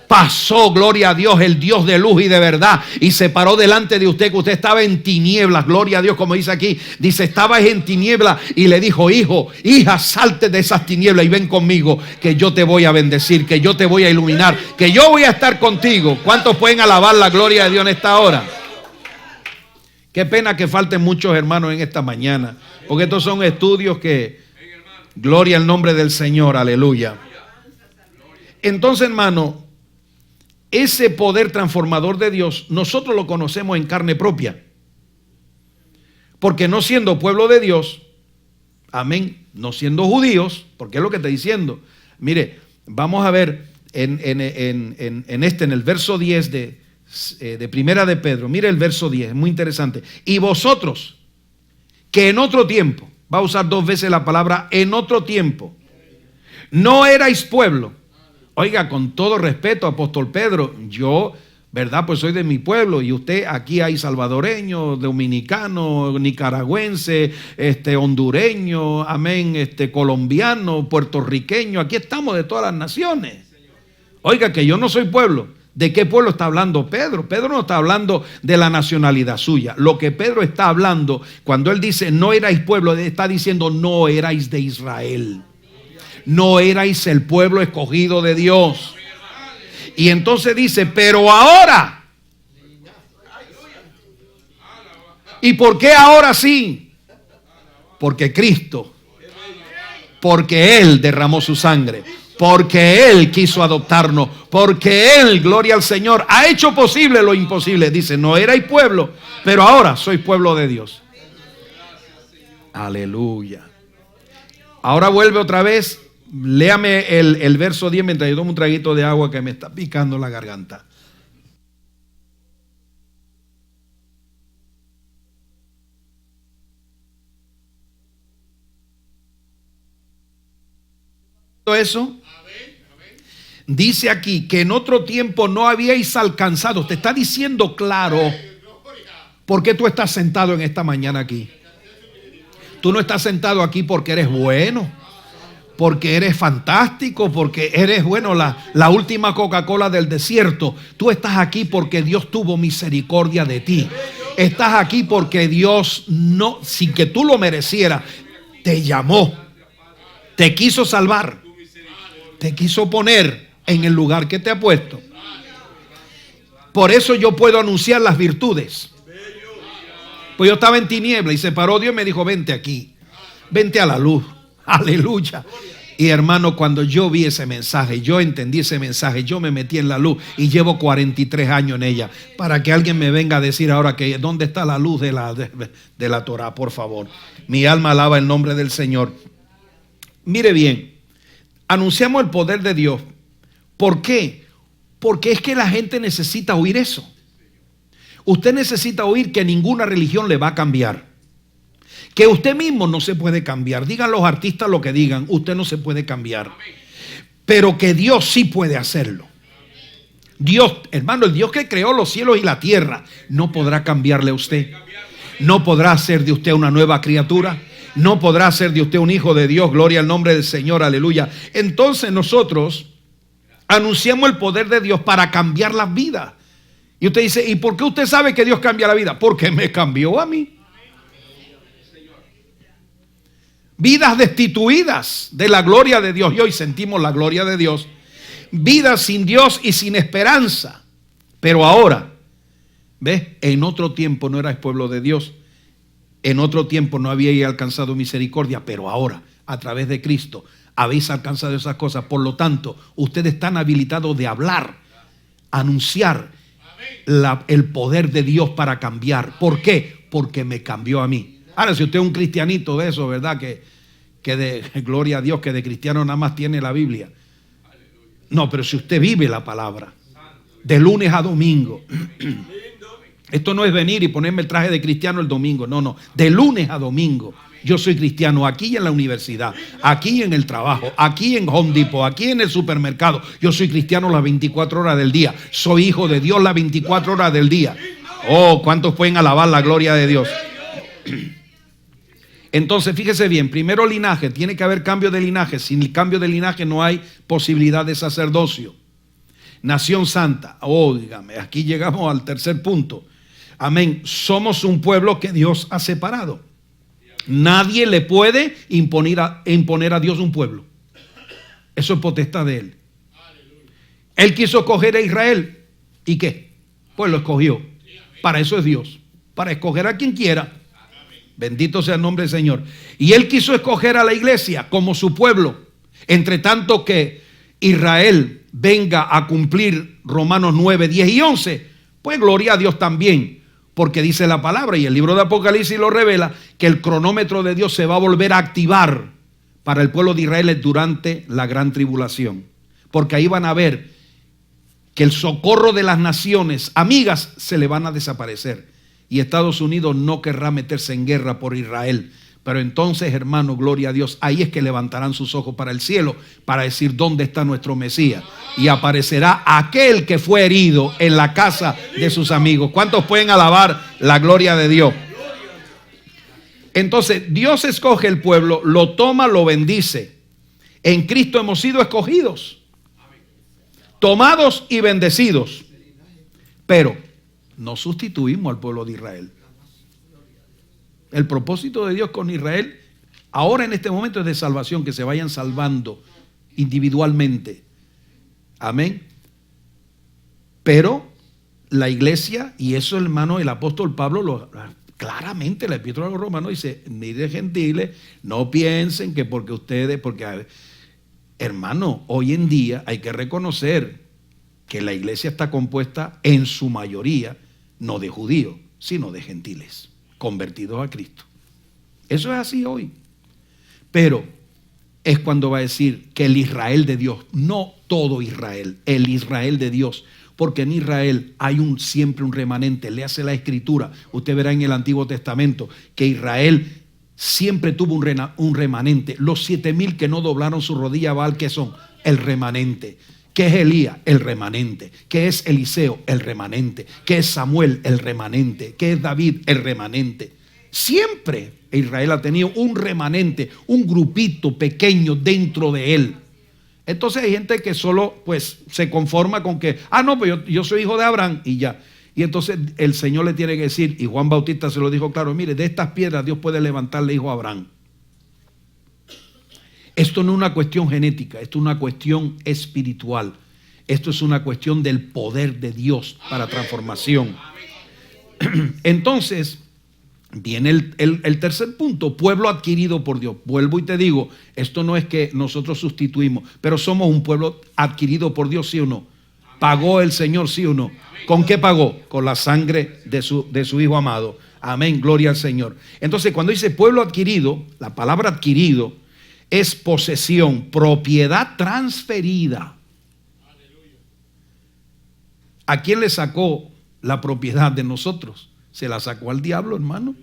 Pasó, gloria a Dios, el Dios de luz y de verdad, y se paró delante de usted, que usted estaba en tinieblas, gloria a Dios, como dice aquí, dice, estabas en tinieblas, y le dijo, hijo, hija, salte de esas tinieblas y ven conmigo, que yo te voy a bendecir, que yo te voy a iluminar, que yo voy a estar contigo. ¿Cuántos pueden alabar la gloria de Dios en esta hora? Qué pena que falten muchos hermanos en esta mañana, porque estos son estudios que, gloria al nombre del Señor, aleluya. Entonces, hermano, ese poder transformador de Dios, nosotros lo conocemos en carne propia. Porque no siendo pueblo de Dios, amén, no siendo judíos, porque es lo que está diciendo. Mire, vamos a ver en el verso 10 de Primera de Pedro. Mire el verso 10, es muy interesante. Y vosotros, que en otro tiempo, va a usar 2 veces la palabra en otro tiempo, no erais pueblo. Oiga, con todo respeto, apóstol Pedro, yo, ¿verdad? Pues soy de mi pueblo y usted, aquí hay salvadoreño, dominicano, nicaragüense, hondureño, amén, colombiano, puertorriqueño, aquí estamos de todas las naciones. Oiga, que yo no soy pueblo. ¿De qué pueblo está hablando Pedro? Pedro no está hablando de la nacionalidad suya. Lo que Pedro está hablando, cuando él dice no erais pueblo, está diciendo no erais de Israel. No erais el pueblo escogido de Dios. Y entonces dice, pero ahora. ¿Y por qué ahora sí? Porque Cristo, porque Él derramó su sangre, porque Él quiso adoptarnos, porque Él, gloria al Señor, ha hecho posible lo imposible. Dice, no erais pueblo, pero ahora sois pueblo de Dios. Aleluya. Ahora vuelve otra vez. Léame el verso 10 mientras yo tomo un traguito de agua que me está picando la garganta. Eso dice aquí que en otro tiempo no habíais alcanzado. Te está diciendo claro por qué tú estás sentado en esta mañana aquí. Tú no estás sentado aquí porque eres bueno, porque eres fantástico, porque eres, bueno, la última Coca-Cola del desierto. Tú estás aquí porque Dios tuvo misericordia de ti. Estás aquí porque Dios, no, sin que tú lo merecieras, te llamó, te quiso salvar, te quiso poner en el lugar que te ha puesto. Por eso yo puedo anunciar las virtudes. Pues yo estaba en tiniebla y se paró Dios y me dijo, vente aquí, vente a la luz. Aleluya. Y hermano, cuando yo vi ese mensaje, yo entendí ese mensaje, yo me metí en la luz y llevo 43 años en ella. Para que alguien me venga a decir ahora que dónde está la luz de la Torah, por favor. Mi alma alaba el nombre del Señor. Mire bien, anunciamos el poder de Dios. ¿Por qué? Porque es que la gente necesita oír eso. Usted necesita oír que ninguna religión le va a cambiar. Que usted mismo no se puede cambiar. Digan los artistas lo que digan, usted no se puede cambiar. Pero que Dios sí puede hacerlo. Dios, hermano, el Dios que creó los cielos y la tierra, no podrá cambiarle a usted. No podrá hacer de usted una nueva criatura. No podrá hacer de usted un hijo de Dios. Gloria al nombre del Señor, aleluya. Entonces nosotros anunciamos el poder de Dios para cambiar las vidas. Y usted dice, ¿y por qué usted sabe que Dios cambia la vida? Porque me cambió a mí. Vidas destituidas de la gloria de Dios. Y hoy sentimos la gloria de Dios. Vidas sin Dios y sin esperanza. Pero ahora, ¿ves? En otro tiempo no erais pueblo de Dios. En otro tiempo no habíais alcanzado misericordia. Pero ahora, a través de Cristo, habéis alcanzado esas cosas. Por lo tanto, ustedes están habilitados de hablar, anunciar el poder de Dios para cambiar. ¿Por qué? Porque me cambió a mí. Ahora, si usted es un cristianito de eso, ¿verdad? Que de gloria a Dios, que de cristiano nada más tiene la Biblia. No, pero si usted vive la palabra de lunes a domingo. Esto no es venir y ponerme el traje de cristiano el domingo. No, no. De lunes a domingo. Yo soy cristiano aquí en la universidad, aquí en el trabajo, aquí en Home Depot, aquí en el supermercado. Yo soy cristiano las 24 horas del día. Soy hijo de Dios las 24 horas del día. Oh, ¿cuántos pueden alabar la gloria de Dios? Entonces, fíjese bien, primero linaje, tiene que haber cambio de linaje. Sin el cambio de linaje no hay posibilidad de sacerdocio. Nación santa, dígame, aquí llegamos al tercer punto. Amén, somos un pueblo que Dios ha separado. Nadie le puede imponer a Dios un pueblo. Eso es potestad de Él. Él quiso escoger a Israel. ¿Y qué? Pues lo escogió. Para eso es Dios. para escoger a quien quiera. Bendito sea el nombre del Señor. Y Él quiso escoger a la iglesia como su pueblo. Entre tanto que Israel venga a cumplir Romanos 9, 10 y 11, pues gloria a Dios también. Porque dice la palabra, y el libro de Apocalipsis lo revela, que el cronómetro de Dios se va a volver a activar para el pueblo de Israel durante la gran tribulación. Porque ahí van a ver que el socorro de las naciones amigas se le van a desaparecer. Y Estados Unidos no querrá meterse en guerra por Israel. Pero entonces, hermano, gloria a Dios, ahí es que levantarán sus ojos para el cielo para decir dónde está nuestro Mesías. Y aparecerá aquel que fue herido en la casa de sus amigos. ¿Cuántos pueden alabar la gloria de Dios? Entonces, Dios escoge el pueblo, lo toma, lo bendice. En Cristo hemos sido escogidos, tomados y bendecidos. Pero no sustituimos al pueblo de Israel. El propósito de Dios con Israel ahora en este momento es de salvación, que se vayan salvando individualmente. Amén. Pero la iglesia, y eso hermano, el apóstol Pablo claramente la epístola de los Romanos dice, mire gentiles, no piensen que porque ustedes, porque hermano, hoy en día hay que reconocer que la iglesia está compuesta en su mayoría, no de judíos, sino de gentiles convertidos a Cristo. Eso es así hoy. Pero es cuando va a decir que el Israel de Dios, no todo Israel, el Israel de Dios, porque en Israel hay siempre un remanente. Le hace la escritura, usted verá en el Antiguo Testamento que Israel siempre tuvo un remanente. Los 7,000 que no doblaron su rodilla a Baal, ¿qué son? El remanente. ¿Qué es Elías? El remanente. ¿Qué es Eliseo? El remanente. ¿Qué es Samuel? El remanente. ¿Qué es David? El remanente. Siempre Israel ha tenido un remanente, un grupito pequeño dentro de él. Entonces hay gente que solo pues se conforma con que, no, pues yo soy hijo de Abraham y ya. Y entonces el Señor le tiene que decir, y Juan Bautista se lo dijo claro, mire, de estas piedras Dios puede levantarle hijo a Abraham. Esto no es una cuestión genética, esto es una cuestión espiritual. Esto es una cuestión del poder de Dios para transformación. Entonces, viene el tercer punto, pueblo adquirido por Dios. Vuelvo y te digo, esto no es que nosotros sustituimos, pero somos un pueblo adquirido por Dios, ¿sí o no? ¿Pagó el Señor, sí o no? ¿Con qué pagó? Con la sangre de su Hijo amado. Amén, gloria al Señor. Entonces, cuando dice pueblo adquirido, la palabra adquirido es posesión, propiedad transferida. ¿A quién le sacó la propiedad de nosotros? Se la sacó al diablo, hermano.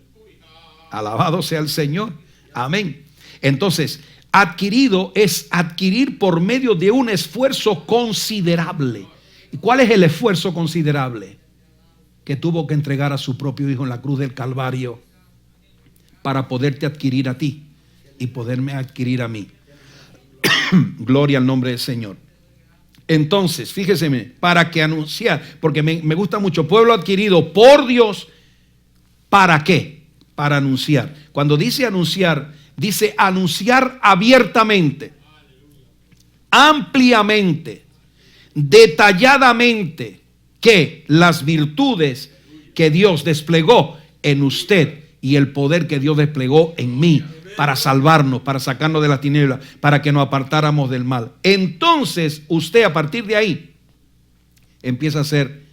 Alabado sea el Señor. Amén. Entonces, adquirido es adquirir por medio de un esfuerzo considerable. ¿Y cuál es el esfuerzo considerable? Que tuvo que entregar a su propio Hijo en la cruz del Calvario para poderte adquirir a ti y poderme adquirir a mí. Gloria al nombre del Señor. Entonces, fíjese, para que anunciar, porque me gusta mucho, pueblo adquirido por Dios, ¿para qué? Para anunciar. Cuando dice anunciar, dice anunciar abiertamente, ampliamente, detalladamente, que las virtudes que Dios desplegó en usted y el poder que Dios desplegó en mí para salvarnos, para sacarnos de las tinieblas, para que nos apartáramos del mal. Entonces usted a partir de ahí empieza a ser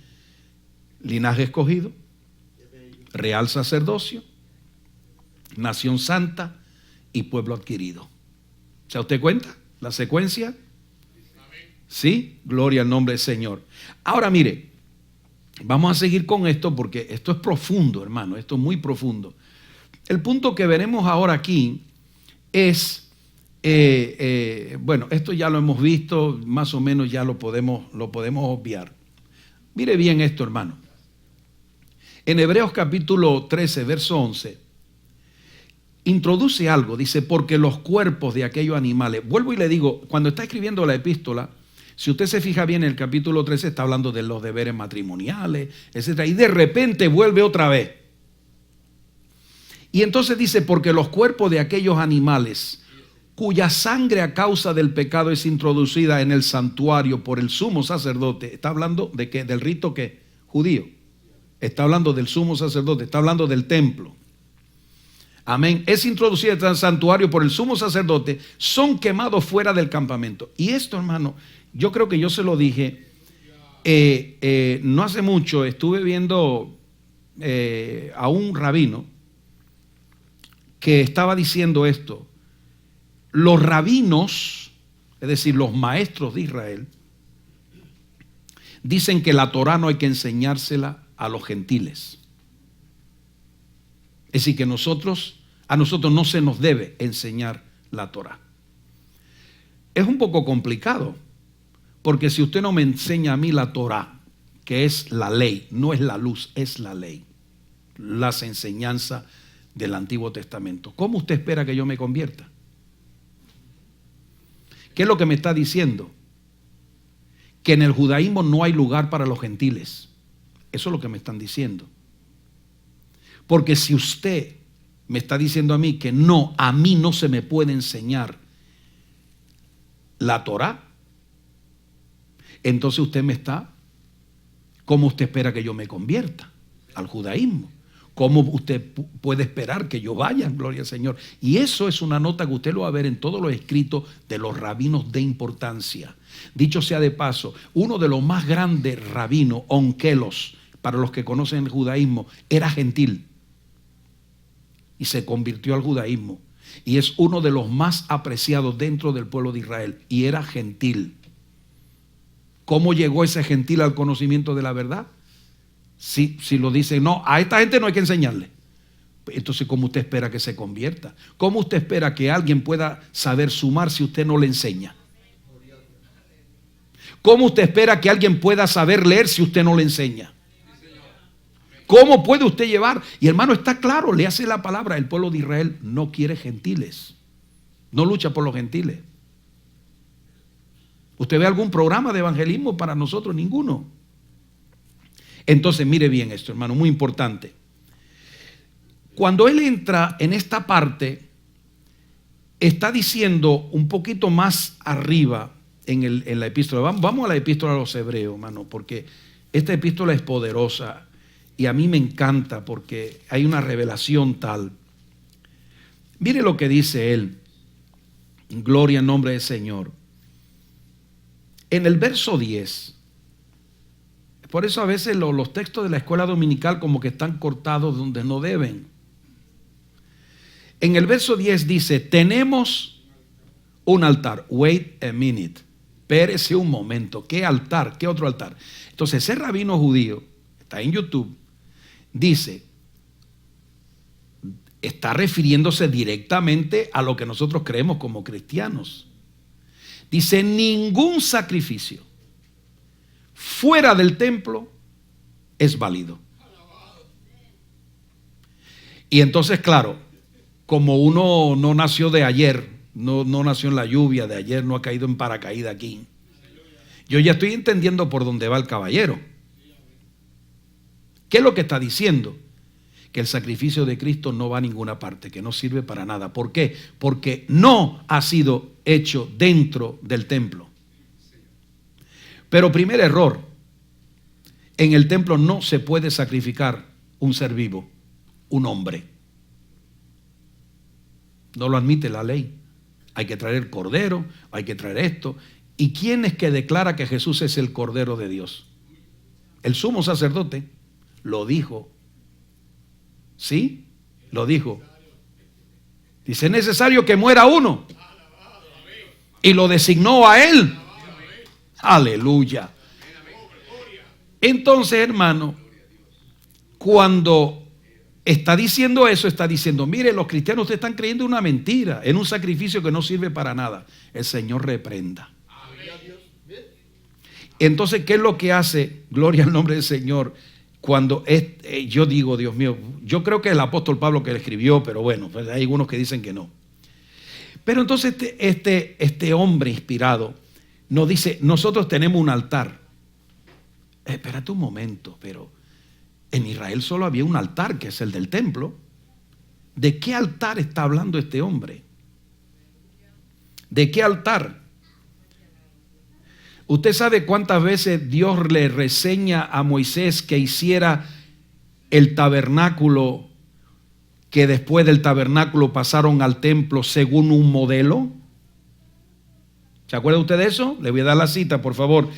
linaje escogido, real sacerdocio, nación santa y pueblo adquirido. ¿Se da usted cuenta la secuencia? Sí, gloria al nombre del Señor. Ahora mire, vamos a seguir con esto porque esto es profundo, hermano, esto es muy profundo. El punto que veremos ahora aquí es, bueno, esto ya lo hemos visto, más o menos ya lo podemos obviar. Mire bien esto, hermano. En Hebreos capítulo 13, verso 11, introduce algo, dice, porque los cuerpos de aquellos animales, vuelvo y le digo, cuando está escribiendo la epístola, si usted se fija bien en el capítulo 13 está hablando de los deberes matrimoniales, etc. Y de repente vuelve otra vez. Y entonces dice, porque los cuerpos de aquellos animales cuya sangre a causa del pecado es introducida en el santuario por el sumo sacerdote, está hablando de qué, del rito que judío. Está hablando del sumo sacerdote, está hablando del templo. Amén. Es introducido al santuario por el sumo sacerdote, son quemados fuera del campamento. Y esto, hermano, yo creo que yo se lo dije no hace mucho. Estuve viendo a un rabino que estaba diciendo esto. Los rabinos, es decir, los maestros de Israel, dicen que la Torá no hay que enseñársela a los gentiles. Es decir, que a nosotros no se nos debe enseñar la Torá. Es un poco complicado, porque si usted no me enseña a mí la Torá, que es la ley, no es la luz, es la ley, las enseñanzas del Antiguo Testamento, ¿cómo usted espera que yo me convierta? ¿Qué es lo que me está diciendo? Que en el judaísmo no hay lugar para los gentiles. Eso es lo que me están diciendo. Porque si usted me está diciendo a mí que no, a mí no se me puede enseñar la Torá, entonces usted me está, ¿cómo usted espera que yo me convierta al judaísmo? ¿Cómo usted puede esperar que yo vaya? Gloria al Señor. Y eso es una nota que usted lo va a ver en todos los escritos de los rabinos de importancia. Dicho sea de paso, uno de los más grandes rabinos, Onkelos, para los que conocen el judaísmo, era gentil y se convirtió al judaísmo. Y es uno de los más apreciados dentro del pueblo de Israel. Y era gentil. ¿Cómo llegó ese gentil al conocimiento de la verdad? Si lo dice, no, a esta gente no hay que enseñarle. Entonces, ¿cómo usted espera que se convierta? ¿Cómo usted espera que alguien pueda saber sumar si usted no le enseña? ¿Cómo usted espera que alguien pueda saber leer si usted no le enseña? ¿Cómo puede usted llevar? Y hermano, está claro, le hace la palabra. El pueblo de Israel no quiere gentiles. No lucha por los gentiles. ¿Usted ve algún programa de evangelismo para nosotros? Ninguno. Entonces, mire bien esto, hermano, muy importante. Cuando él entra en esta parte, está diciendo un poquito más arriba en la epístola. Vamos a la epístola a los Hebreos, hermano, porque esta epístola es poderosa. Y a mí me encanta porque hay una revelación tal. Mire lo que dice él. Gloria en nombre del Señor. En el verso 10. Por eso a veces los textos de la escuela dominical como que están cortados donde no deben. En el verso 10 dice, tenemos un altar. Wait a minute. Espérese un momento. ¿Qué altar? ¿Qué otro altar? Entonces ese rabino judío, está en YouTube, dice, está refiriéndose directamente a lo que nosotros creemos como cristianos. Dice, ningún sacrificio fuera del templo es válido. Y entonces, claro, como uno no nació de ayer, no nació en la lluvia de ayer, no ha caído en paracaídas aquí, yo ya estoy entendiendo por dónde va el caballero. ¿Qué es lo que está diciendo? Que el sacrificio de Cristo no va a ninguna parte, que no sirve para nada. ¿Por qué? Porque no ha sido hecho dentro del templo. Pero primer error, en el templo no se puede sacrificar un ser vivo, un hombre. No lo admite la ley. Hay que traer el cordero, hay que traer esto. ¿Y quién es que declara que Jesús es el Cordero de Dios? El sumo sacerdote lo dijo. ¿Sí? Lo dijo. Dice, es necesario que muera uno. Y lo designó a él. Aleluya. Entonces, hermano, cuando está diciendo eso, está diciendo, mire, los cristianos están creyendo una mentira, en un sacrificio que no sirve para nada. El Señor reprenda. Entonces, ¿qué es lo que hace? Gloria al nombre del Señor. Cuando yo digo, Dios mío, yo creo que es el apóstol Pablo que le escribió, pero bueno, pues hay algunos que dicen que no. Pero entonces este hombre inspirado nos dice, nosotros tenemos un altar. Espérate un momento, pero en Israel solo había un altar, que es el del templo. ¿De qué altar está hablando este hombre? ¿De qué altar? ¿Usted sabe cuántas veces Dios le reseña a Moisés que hiciera el tabernáculo, que después del tabernáculo pasaron al templo según un modelo? ¿Se acuerda usted de eso? Le voy a dar la cita, por favor.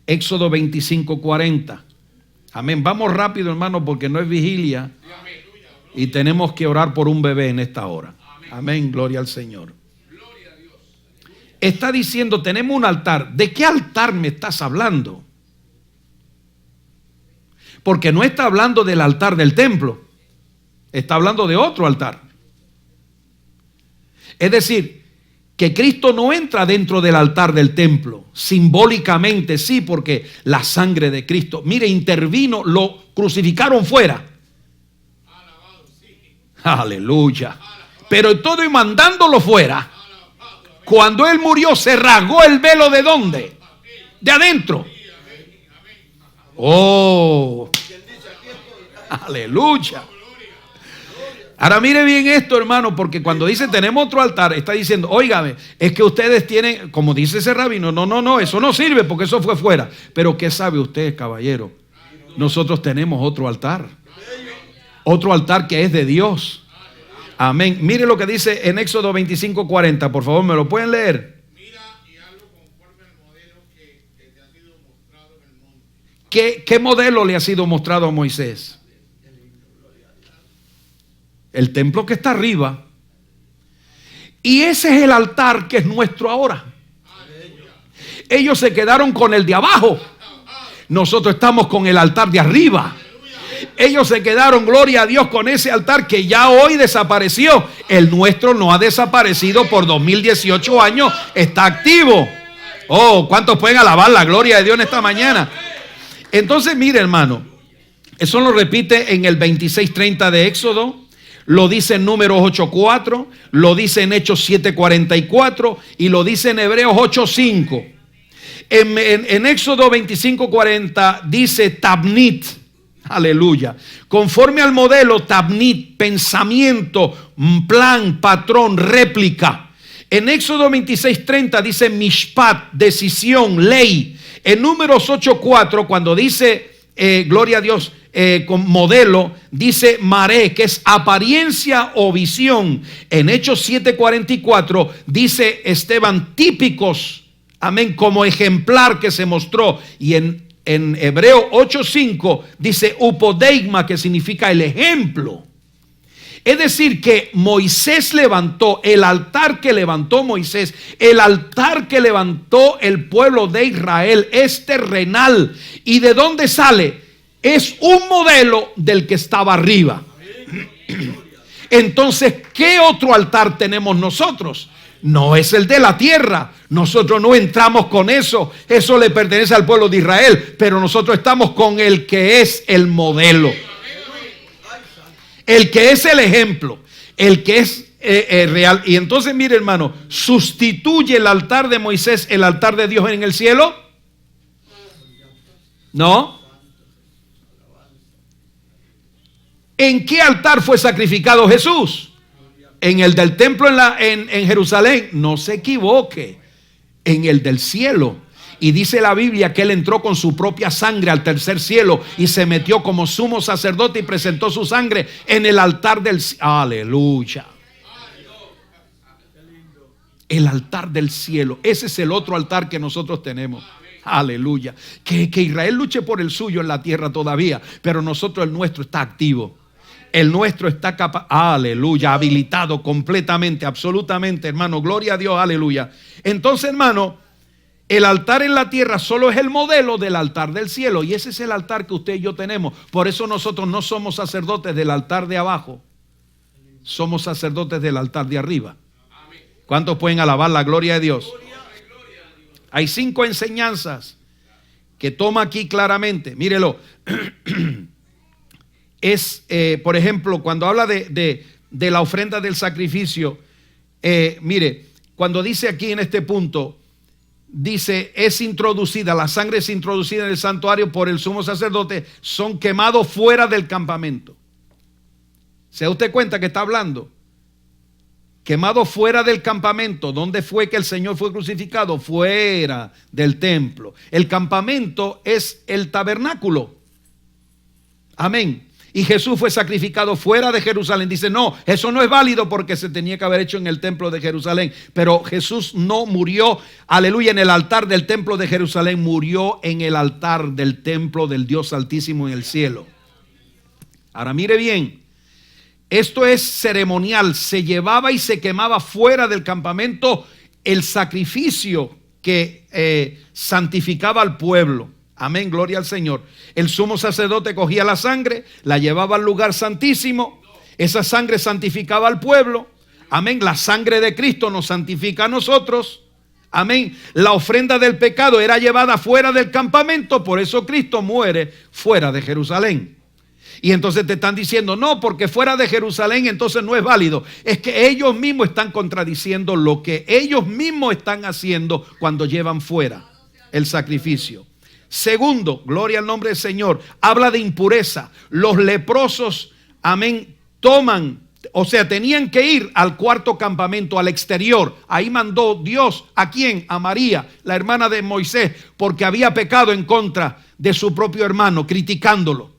Éxodo 25:40. Amén. Vamos rápido, hermano, porque no es vigilia y tenemos que orar por un bebé en esta hora. Amén. Gloria al Señor. Está diciendo, tenemos un altar. ¿De qué altar me estás hablando? Porque no está hablando del altar del templo. Está hablando de otro altar. Es decir, que Cristo no entra dentro del altar del templo. Simbólicamente sí, porque la sangre de Cristo, mire, intervino, lo crucificaron fuera. Aleluya. Pero todo y mandándolo fuera, cuando Él murió se rasgó el velo. ¿De dónde? De adentro. Oh, aleluya. Ahora mire bien esto, hermano, porque cuando dice tenemos otro altar, está diciendo, óigame, es que ustedes tienen, como dice ese rabino, no, eso no sirve porque eso fue fuera. Pero ¿qué sabe usted, caballero? Nosotros tenemos otro altar que es de Dios. Amén. Mire lo que dice en Éxodo 25:40, por favor, ¿me lo pueden leer? Mira y hazlo conforme al modelo que te ha sido mostrado en el monte. ¿Qué modelo le ha sido mostrado a Moisés? El templo que está arriba. Y ese es el altar que es nuestro ahora. Ellos se quedaron con el de abajo. Nosotros estamos con el altar de arriba. Ellos se quedaron, gloria a Dios, con ese altar que ya hoy desapareció. El nuestro no ha desaparecido por 2018 años. Está activo. Oh, ¿cuántos pueden alabar la gloria de Dios en esta mañana? Entonces, mire, hermano, eso lo repite en el 26:30 de Éxodo. Lo dice en Números 8:4, lo dice en Hechos 7:44 y lo dice en Hebreos 8:5. En Éxodo 25:40 dice Tabnit, aleluya, conforme al modelo Tabnit, pensamiento, plan, patrón, réplica. En Éxodo 26:30 dice Mishpat, decisión, ley. En Números 8:4 cuando dice, gloria a Dios, con modelo, dice maré, que es apariencia o visión. En Hechos 7:44 dice Esteban, típicos, amén, como ejemplar que se mostró. Y en Hebreo 8:5 dice upodeigma, que significa el ejemplo. Es decir, que Moisés levantó el altar que levantó Moisés, el altar que levantó el pueblo de Israel, es terrenal. ¿Y de dónde sale? Es un modelo del que estaba arriba. Entonces, ¿qué otro altar tenemos nosotros? No es el de la tierra. Nosotros no entramos con eso. Eso le pertenece al pueblo de Israel. Pero nosotros estamos con el que es el modelo. El que es el ejemplo. El que es real. Y entonces, mire, hermano, ¿sustituye el altar de Moisés el altar de Dios en el cielo? No. ¿En qué altar fue sacrificado Jesús? En el del templo en Jerusalén. No se equivoque. En el del cielo. Y dice la Biblia que Él entró con su propia sangre al tercer cielo y se metió como sumo sacerdote y presentó su sangre en el altar del cielo. Aleluya. El altar del cielo. Ese es el otro altar que nosotros tenemos. Aleluya. Que Israel luche por el suyo en la tierra todavía, pero nosotros, el nuestro está activo. El nuestro está aleluya, habilitado completamente, absolutamente, hermano. Gloria a Dios, aleluya. Entonces, hermano, el altar en la tierra solo es el modelo del altar del cielo. Y ese es el altar que usted y yo tenemos. Por eso nosotros no somos sacerdotes del altar de abajo. Somos sacerdotes del altar de arriba. ¿Cuántos pueden alabar la gloria de Dios? Hay 5 enseñanzas que toma aquí claramente. Mírelo. Es, por ejemplo, cuando habla de la ofrenda del sacrificio, mire, cuando dice aquí en este punto, dice, es introducida, la sangre es introducida en el santuario por el sumo sacerdote, son quemados fuera del campamento. ¿Se da usted cuenta que está hablando? Quemado fuera del campamento. ¿Dónde fue que el Señor fue crucificado? Fuera del templo. El campamento es el tabernáculo. Amén. Y Jesús fue sacrificado fuera de Jerusalén. Dice, no, eso no es válido porque se tenía que haber hecho en el templo de Jerusalén. Pero Jesús no murió, aleluya, en el altar del templo de Jerusalén. Murió en el altar del templo del Dios Altísimo en el cielo. Ahora mire bien, esto es ceremonial. Se llevaba y se quemaba fuera del campamento el sacrificio que santificaba al pueblo. Amén, gloria al Señor. El sumo sacerdote cogía la sangre, la llevaba al lugar santísimo. Esa sangre santificaba al pueblo. Amén, la sangre de Cristo nos santifica a nosotros. Amén, la ofrenda del pecado era llevada fuera del campamento. Por eso Cristo muere fuera de Jerusalén. Y entonces te están diciendo, no, porque fuera de Jerusalén entonces no es válido. Es que ellos mismos están contradiciendo lo que ellos mismos están haciendo cuando llevan fuera el sacrificio. Segundo, gloria al nombre del Señor, habla de impureza. Los leprosos, amén, tenían que ir al cuarto campamento, al exterior. Ahí mandó Dios, ¿a quién? A María, la hermana de Moisés, porque había pecado en contra de su propio hermano, criticándolo.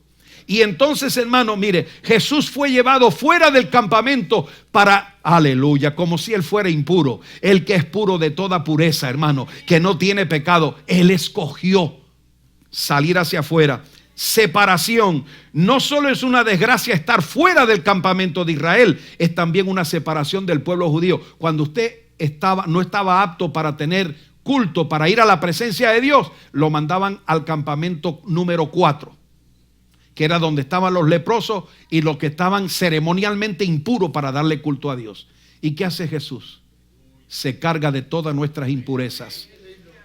Y entonces, hermano, mire, Jesús fue llevado fuera del campamento para, aleluya, como si él fuera impuro. El que es puro de toda pureza, hermano, que no tiene pecado, él escogió salir hacia afuera. Separación. No solo es una desgracia estar fuera del campamento de Israel, es también una separación del pueblo judío. Cuando usted no estaba apto para tener culto, para ir a la presencia de Dios, lo mandaban al campamento número 4, que era donde estaban los leprosos y los que estaban ceremonialmente impuros para darle culto a Dios. ¿Y qué hace Jesús? Se carga de todas nuestras impurezas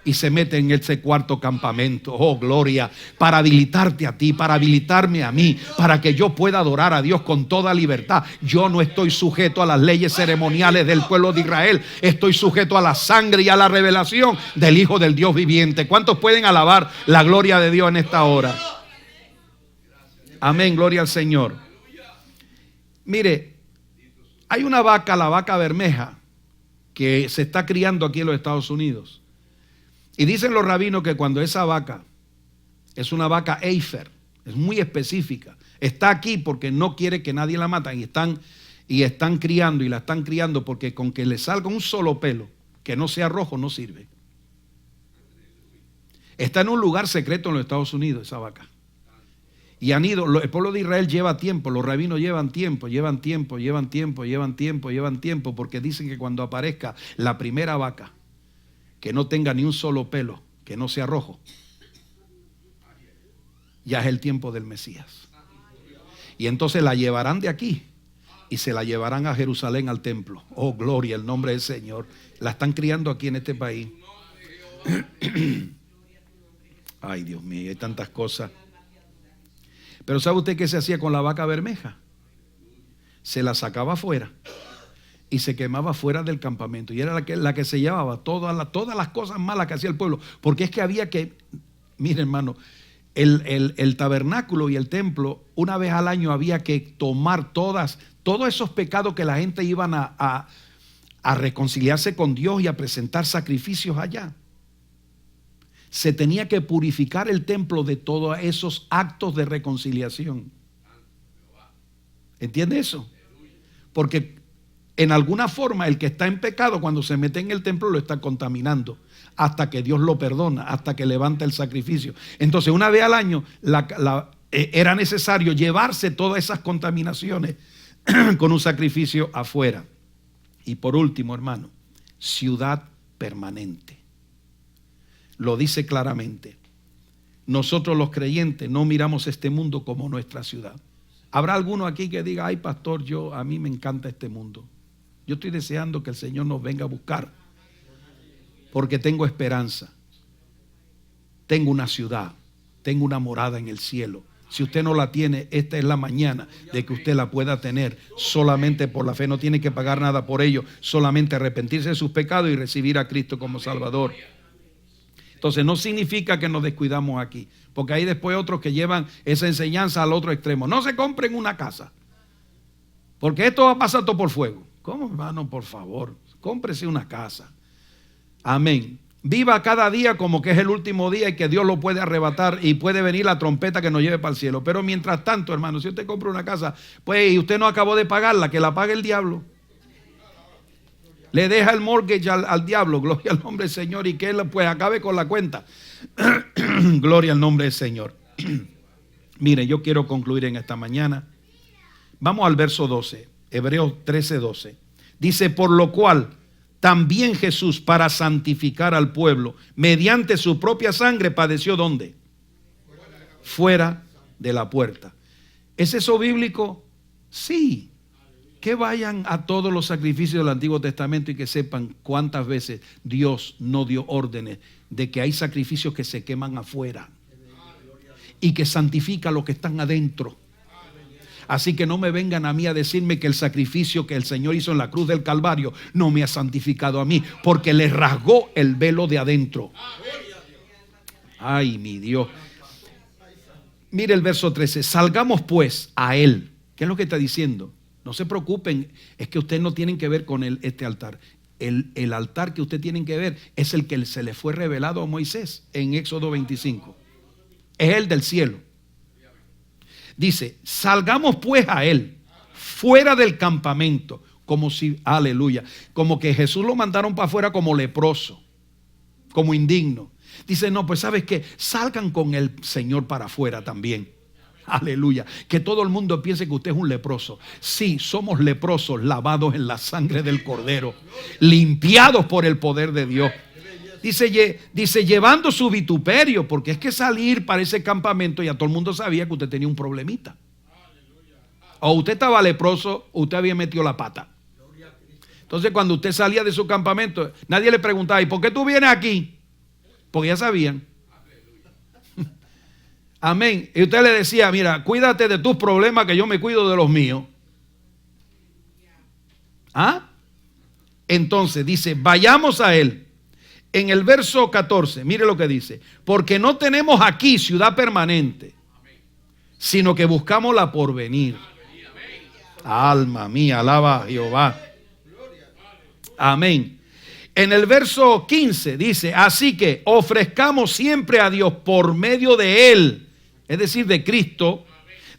y se mete en ese cuarto campamento, oh gloria, para habilitarte a ti, para habilitarme a mí, para que yo pueda adorar a Dios con toda libertad. Yo no estoy sujeto a las leyes ceremoniales del pueblo de Israel, estoy sujeto a la sangre y a la revelación del Hijo del Dios viviente. ¿Cuántos pueden alabar la gloria de Dios en esta hora? Amén, gloria al Señor. Mire, hay una vaca, la vaca bermeja, que se está criando aquí en los Estados Unidos. Y dicen los rabinos que cuando esa vaca es una vaca Eifer, es muy específica, está aquí porque no quiere que nadie la mate, y están criando, y la están criando porque con que le salga un solo pelo que no sea rojo no sirve. Está en un lugar secreto en los Estados Unidos esa vaca. Y han ido, el pueblo de Israel lleva tiempo, los rabinos llevan tiempo, porque dicen que cuando aparezca la primera vaca que no tenga ni un solo pelo, que no sea rojo, ya es el tiempo del Mesías. Y entonces la llevarán de aquí y se la llevarán a Jerusalén al templo. Oh, gloria al nombre del Señor. La están criando aquí en este país. Ay, Dios mío, hay tantas cosas. Pero ¿sabe usted qué se hacía con la vaca bermeja? Se la sacaba afuera y se quemaba fuera del campamento. Y era la que se llevaba todas las cosas malas que hacía el pueblo. Porque es que había que, mire hermano, el tabernáculo y el templo, una vez al año había que tomar todos esos pecados que la gente iban a reconciliarse con Dios y a presentar sacrificios allá. Se tenía que purificar el templo de todos esos actos de reconciliación. ¿Entiende eso? Porque en alguna forma el que está en pecado cuando se mete en el templo lo está contaminando hasta que Dios lo perdona, hasta que levanta el sacrificio. Entonces una vez al año era necesario llevarse todas esas contaminaciones con un sacrificio afuera. Y por último, hermano, ciudad permanente. Lo dice claramente. Nosotros los creyentes no miramos este mundo como nuestra ciudad. Habrá alguno aquí que diga, ay pastor, a mí me encanta este mundo. Yo estoy deseando que el Señor nos venga a buscar porque tengo esperanza. Tengo una ciudad, tengo una morada en el cielo. Si usted no la tiene, esta es la mañana de que usted la pueda tener solamente por la fe. No tiene que pagar nada por ello, solamente arrepentirse de sus pecados y recibir a Cristo como Salvador. Entonces no significa que nos descuidamos aquí, porque hay después otros que llevan esa enseñanza al otro extremo. No se compren una casa, porque esto va a pasar todo por fuego. ¿Cómo, hermano? Por favor, cómprese una casa. Amén. Viva cada día como que es el último día y que Dios lo puede arrebatar y puede venir la trompeta que nos lleve para el cielo. Pero mientras tanto, hermano, si usted compra una casa, pues y usted no acabó de pagarla, que la pague el diablo. Le deja el mortgage al diablo, gloria al nombre del Señor, y que él pues acabe con la cuenta. Gloria al nombre del Señor. Mire, yo quiero concluir en esta mañana. Vamos al verso 12, Hebreos 13:12. Dice, por lo cual también Jesús, para santificar al pueblo, mediante su propia sangre, padeció ¿dónde? Fuera de la puerta. ¿Es eso bíblico? Sí. Que vayan a todos los sacrificios del Antiguo Testamento y que sepan cuántas veces Dios no dio órdenes de que hay sacrificios que se queman afuera y que santifica a los que están adentro. Así que no me vengan a mí a decirme que el sacrificio que el Señor hizo en la cruz del Calvario no me ha santificado a mí, porque le rasgó el velo de adentro. Ay, mi Dios. Mire el verso 13. Salgamos pues a Él. ¿Qué es lo que está diciendo? No se preocupen, es que ustedes no tienen que ver con este altar. El altar que ustedes tienen que ver es el que se le fue revelado a Moisés en Éxodo 25. Es el del cielo. Dice, salgamos pues a Él, fuera del campamento, como si, aleluya, como que Jesús lo mandaron para afuera como leproso, como indigno. Dice, no, pues ¿sabes qué? Salgan con el Señor para afuera también. Aleluya, que todo el mundo piense que usted es un leproso. Sí, somos leprosos lavados en la sangre del Cordero, limpiados por el poder de Dios. Dice, llevando su vituperio, porque es que salir para ese campamento ya todo el mundo sabía que usted tenía un problemita. O usted estaba leproso, o usted había metido la pata. Entonces cuando usted salía de su campamento, nadie le preguntaba, ¿y por qué tú vienes aquí? Porque ya sabían. Amén. Y usted le decía, mira, cuídate de tus problemas que yo me cuido de los míos. ¿Ah? Entonces dice, vayamos a Él. En el verso 14, mire lo que dice. Porque no tenemos aquí ciudad permanente, sino que buscamos la porvenir. Alma mía, alaba a Jehová. Amén. En el verso 15 dice, así que ofrezcamos siempre a Dios por medio de Él, es decir, de Cristo,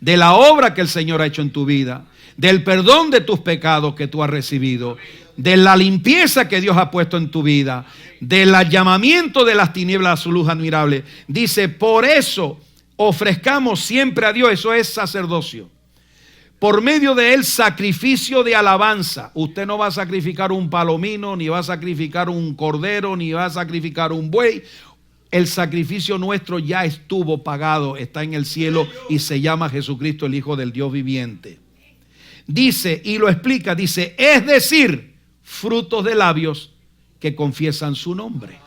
de la obra que el Señor ha hecho en tu vida, del perdón de tus pecados que tú has recibido, de la limpieza que Dios ha puesto en tu vida, del llamamiento de las tinieblas a su luz admirable. Dice, por eso ofrezcamos siempre a Dios, eso es sacerdocio. Por medio de Él sacrificio de alabanza. Usted no va a sacrificar un palomino, ni va a sacrificar un cordero, ni va a sacrificar un buey. El sacrificio nuestro ya estuvo pagado, está en el cielo y se llama Jesucristo, el Hijo del Dios viviente. Dice, y lo explica, dice, es decir, frutos de labios que confiesan su nombre.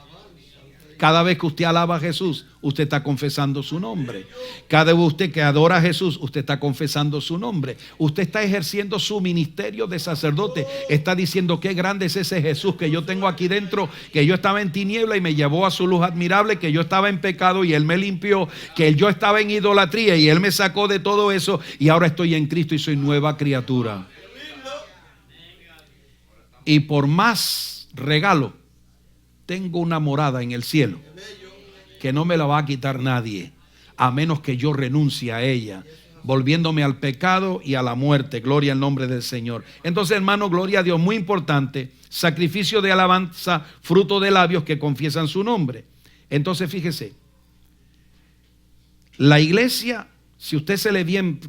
Cada vez que usted alaba a Jesús, usted está confesando su nombre. Cada vez usted que adora a Jesús, usted está confesando su nombre. Usted está ejerciendo su ministerio de sacerdote. Está diciendo qué grande es ese Jesús que yo tengo aquí dentro, que yo estaba en tiniebla y me llevó a su luz admirable, que yo estaba en pecado y Él me limpió, que yo estaba en idolatría y Él me sacó de todo eso y ahora estoy en Cristo y soy nueva criatura. Y por más regalo, tengo una morada en el cielo que no me la va a quitar nadie, a menos que yo renuncie a ella, volviéndome al pecado y a la muerte. Gloria al nombre del Señor. Entonces, hermano, gloria a Dios, muy importante, sacrificio de alabanza, fruto de labios que confiesan su nombre. Entonces, fíjese, la iglesia, si usted se lee bien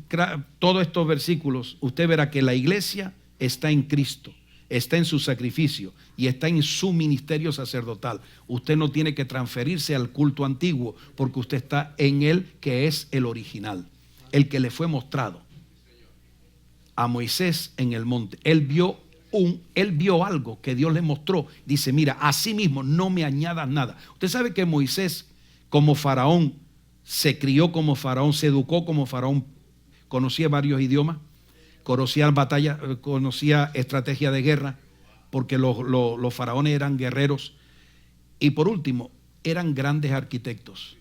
todos estos versículos, usted verá que la iglesia está en Cristo, está en su sacrificio y está en su ministerio sacerdotal. Usted no tiene que transferirse al culto antiguo porque usted está en Él, que es el original, el que le fue mostrado a Moisés en el monte. Él vio algo que Dios le mostró. Dice, mira, así mismo no me añadas nada. Usted sabe que Moisés, como faraón, se crió como faraón, se educó como faraón, conocía varios idiomas, conocía batallas, conocía estrategia de guerra, porque los faraones eran guerreros. Y por último, eran grandes arquitectos.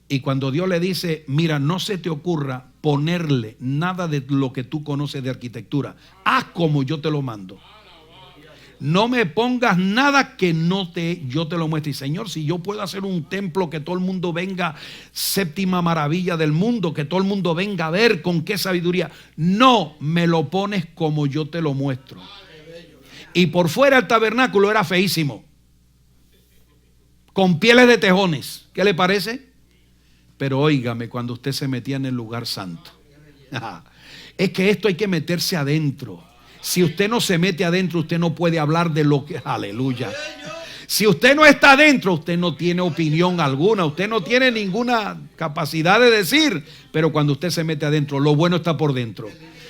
Y cuando Dios le dice, mira, no se te ocurra ponerle nada de lo que tú conoces de arquitectura, haz como yo te lo mando. No me pongas nada que yo te lo muestre. Y Señor, si yo puedo hacer un templo que todo el mundo venga, séptima maravilla del mundo, que todo el mundo venga a ver con qué sabiduría. No me lo pones como yo te lo muestro. Y por fuera el tabernáculo era feísimo, con pieles de tejones. ¿Qué le parece? Pero óigame, cuando usted se metía en el lugar santo. Es que esto hay que meterse adentro. Si usted no se mete adentro, usted no puede hablar de lo que... Aleluya. Si usted no está adentro, usted no tiene opinión alguna, usted no tiene ninguna capacidad de decir. Pero cuando usted se mete adentro, lo bueno está por dentro.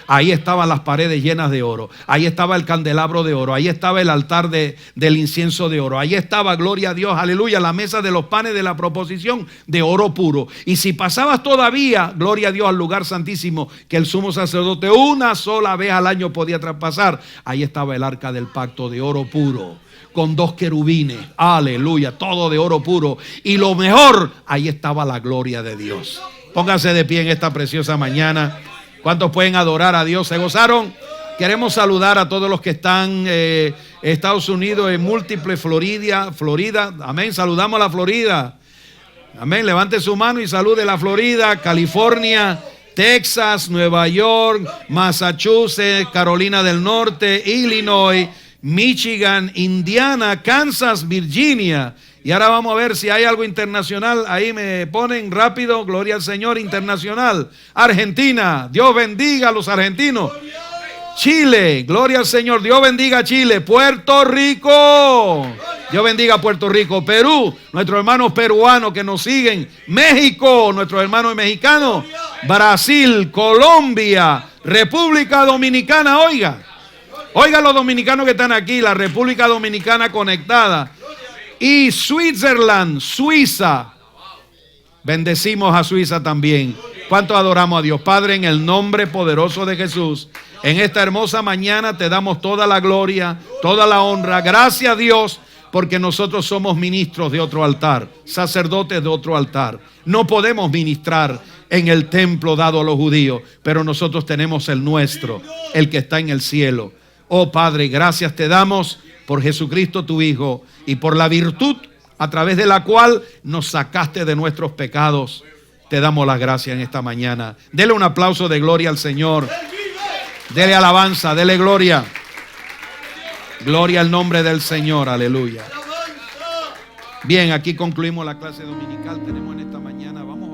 Ahí estaban las paredes llenas de oro. Ahí estaba el candelabro de oro. Ahí estaba el altar del incienso de oro. Ahí estaba, gloria a Dios, aleluya, la mesa de los panes de la proposición de oro puro. Y si pasabas todavía, gloria a Dios, al lugar santísimo, que el sumo sacerdote una sola vez al año podía traspasar, ahí estaba el arca del pacto de oro puro, con 2 querubines, aleluya, todo de oro puro. Y lo mejor, ahí estaba la gloria de Dios. Pónganse de pie en esta preciosa mañana. ¿Cuántos pueden adorar a Dios? ¿Se gozaron? Queremos saludar a todos los que están en Estados Unidos, en múltiples Florida. Amén. Saludamos a la Florida. Amén. Levante su mano y salude la Florida, California, Texas, Nueva York, Massachusetts, Carolina del Norte, Illinois, Michigan, Indiana, Kansas, Virginia. Y ahora vamos a ver si hay algo internacional. Ahí me ponen rápido, gloria al Señor, internacional. Argentina, Dios bendiga a los argentinos. Chile, gloria al Señor, Dios bendiga a Chile. Puerto Rico, Dios bendiga a Puerto Rico. Perú, nuestros hermanos peruanos que nos siguen. México, nuestros hermanos mexicanos. Brasil, Colombia, República Dominicana, oiga los dominicanos que están aquí, la República Dominicana conectada. Y Switzerland, Suiza. Bendecimos a Suiza también. ¿Cuánto adoramos a Dios? Padre, en el nombre poderoso de Jesús, en esta hermosa mañana te damos toda la gloria, toda la honra. Gracias a Dios, porque nosotros somos ministros de otro altar, sacerdotes de otro altar. No podemos ministrar en el templo dado a los judíos, pero nosotros tenemos el nuestro, el que está en el cielo. Oh Padre, gracias te damos por Jesucristo tu Hijo y por la virtud a través de la cual nos sacaste de nuestros pecados. Te damos las gracias en esta mañana. Dele un aplauso de gloria al Señor. Dele alabanza, dele gloria. Gloria al nombre del Señor, aleluya. Bien, aquí concluimos la clase dominical. Tenemos en esta mañana, vamos a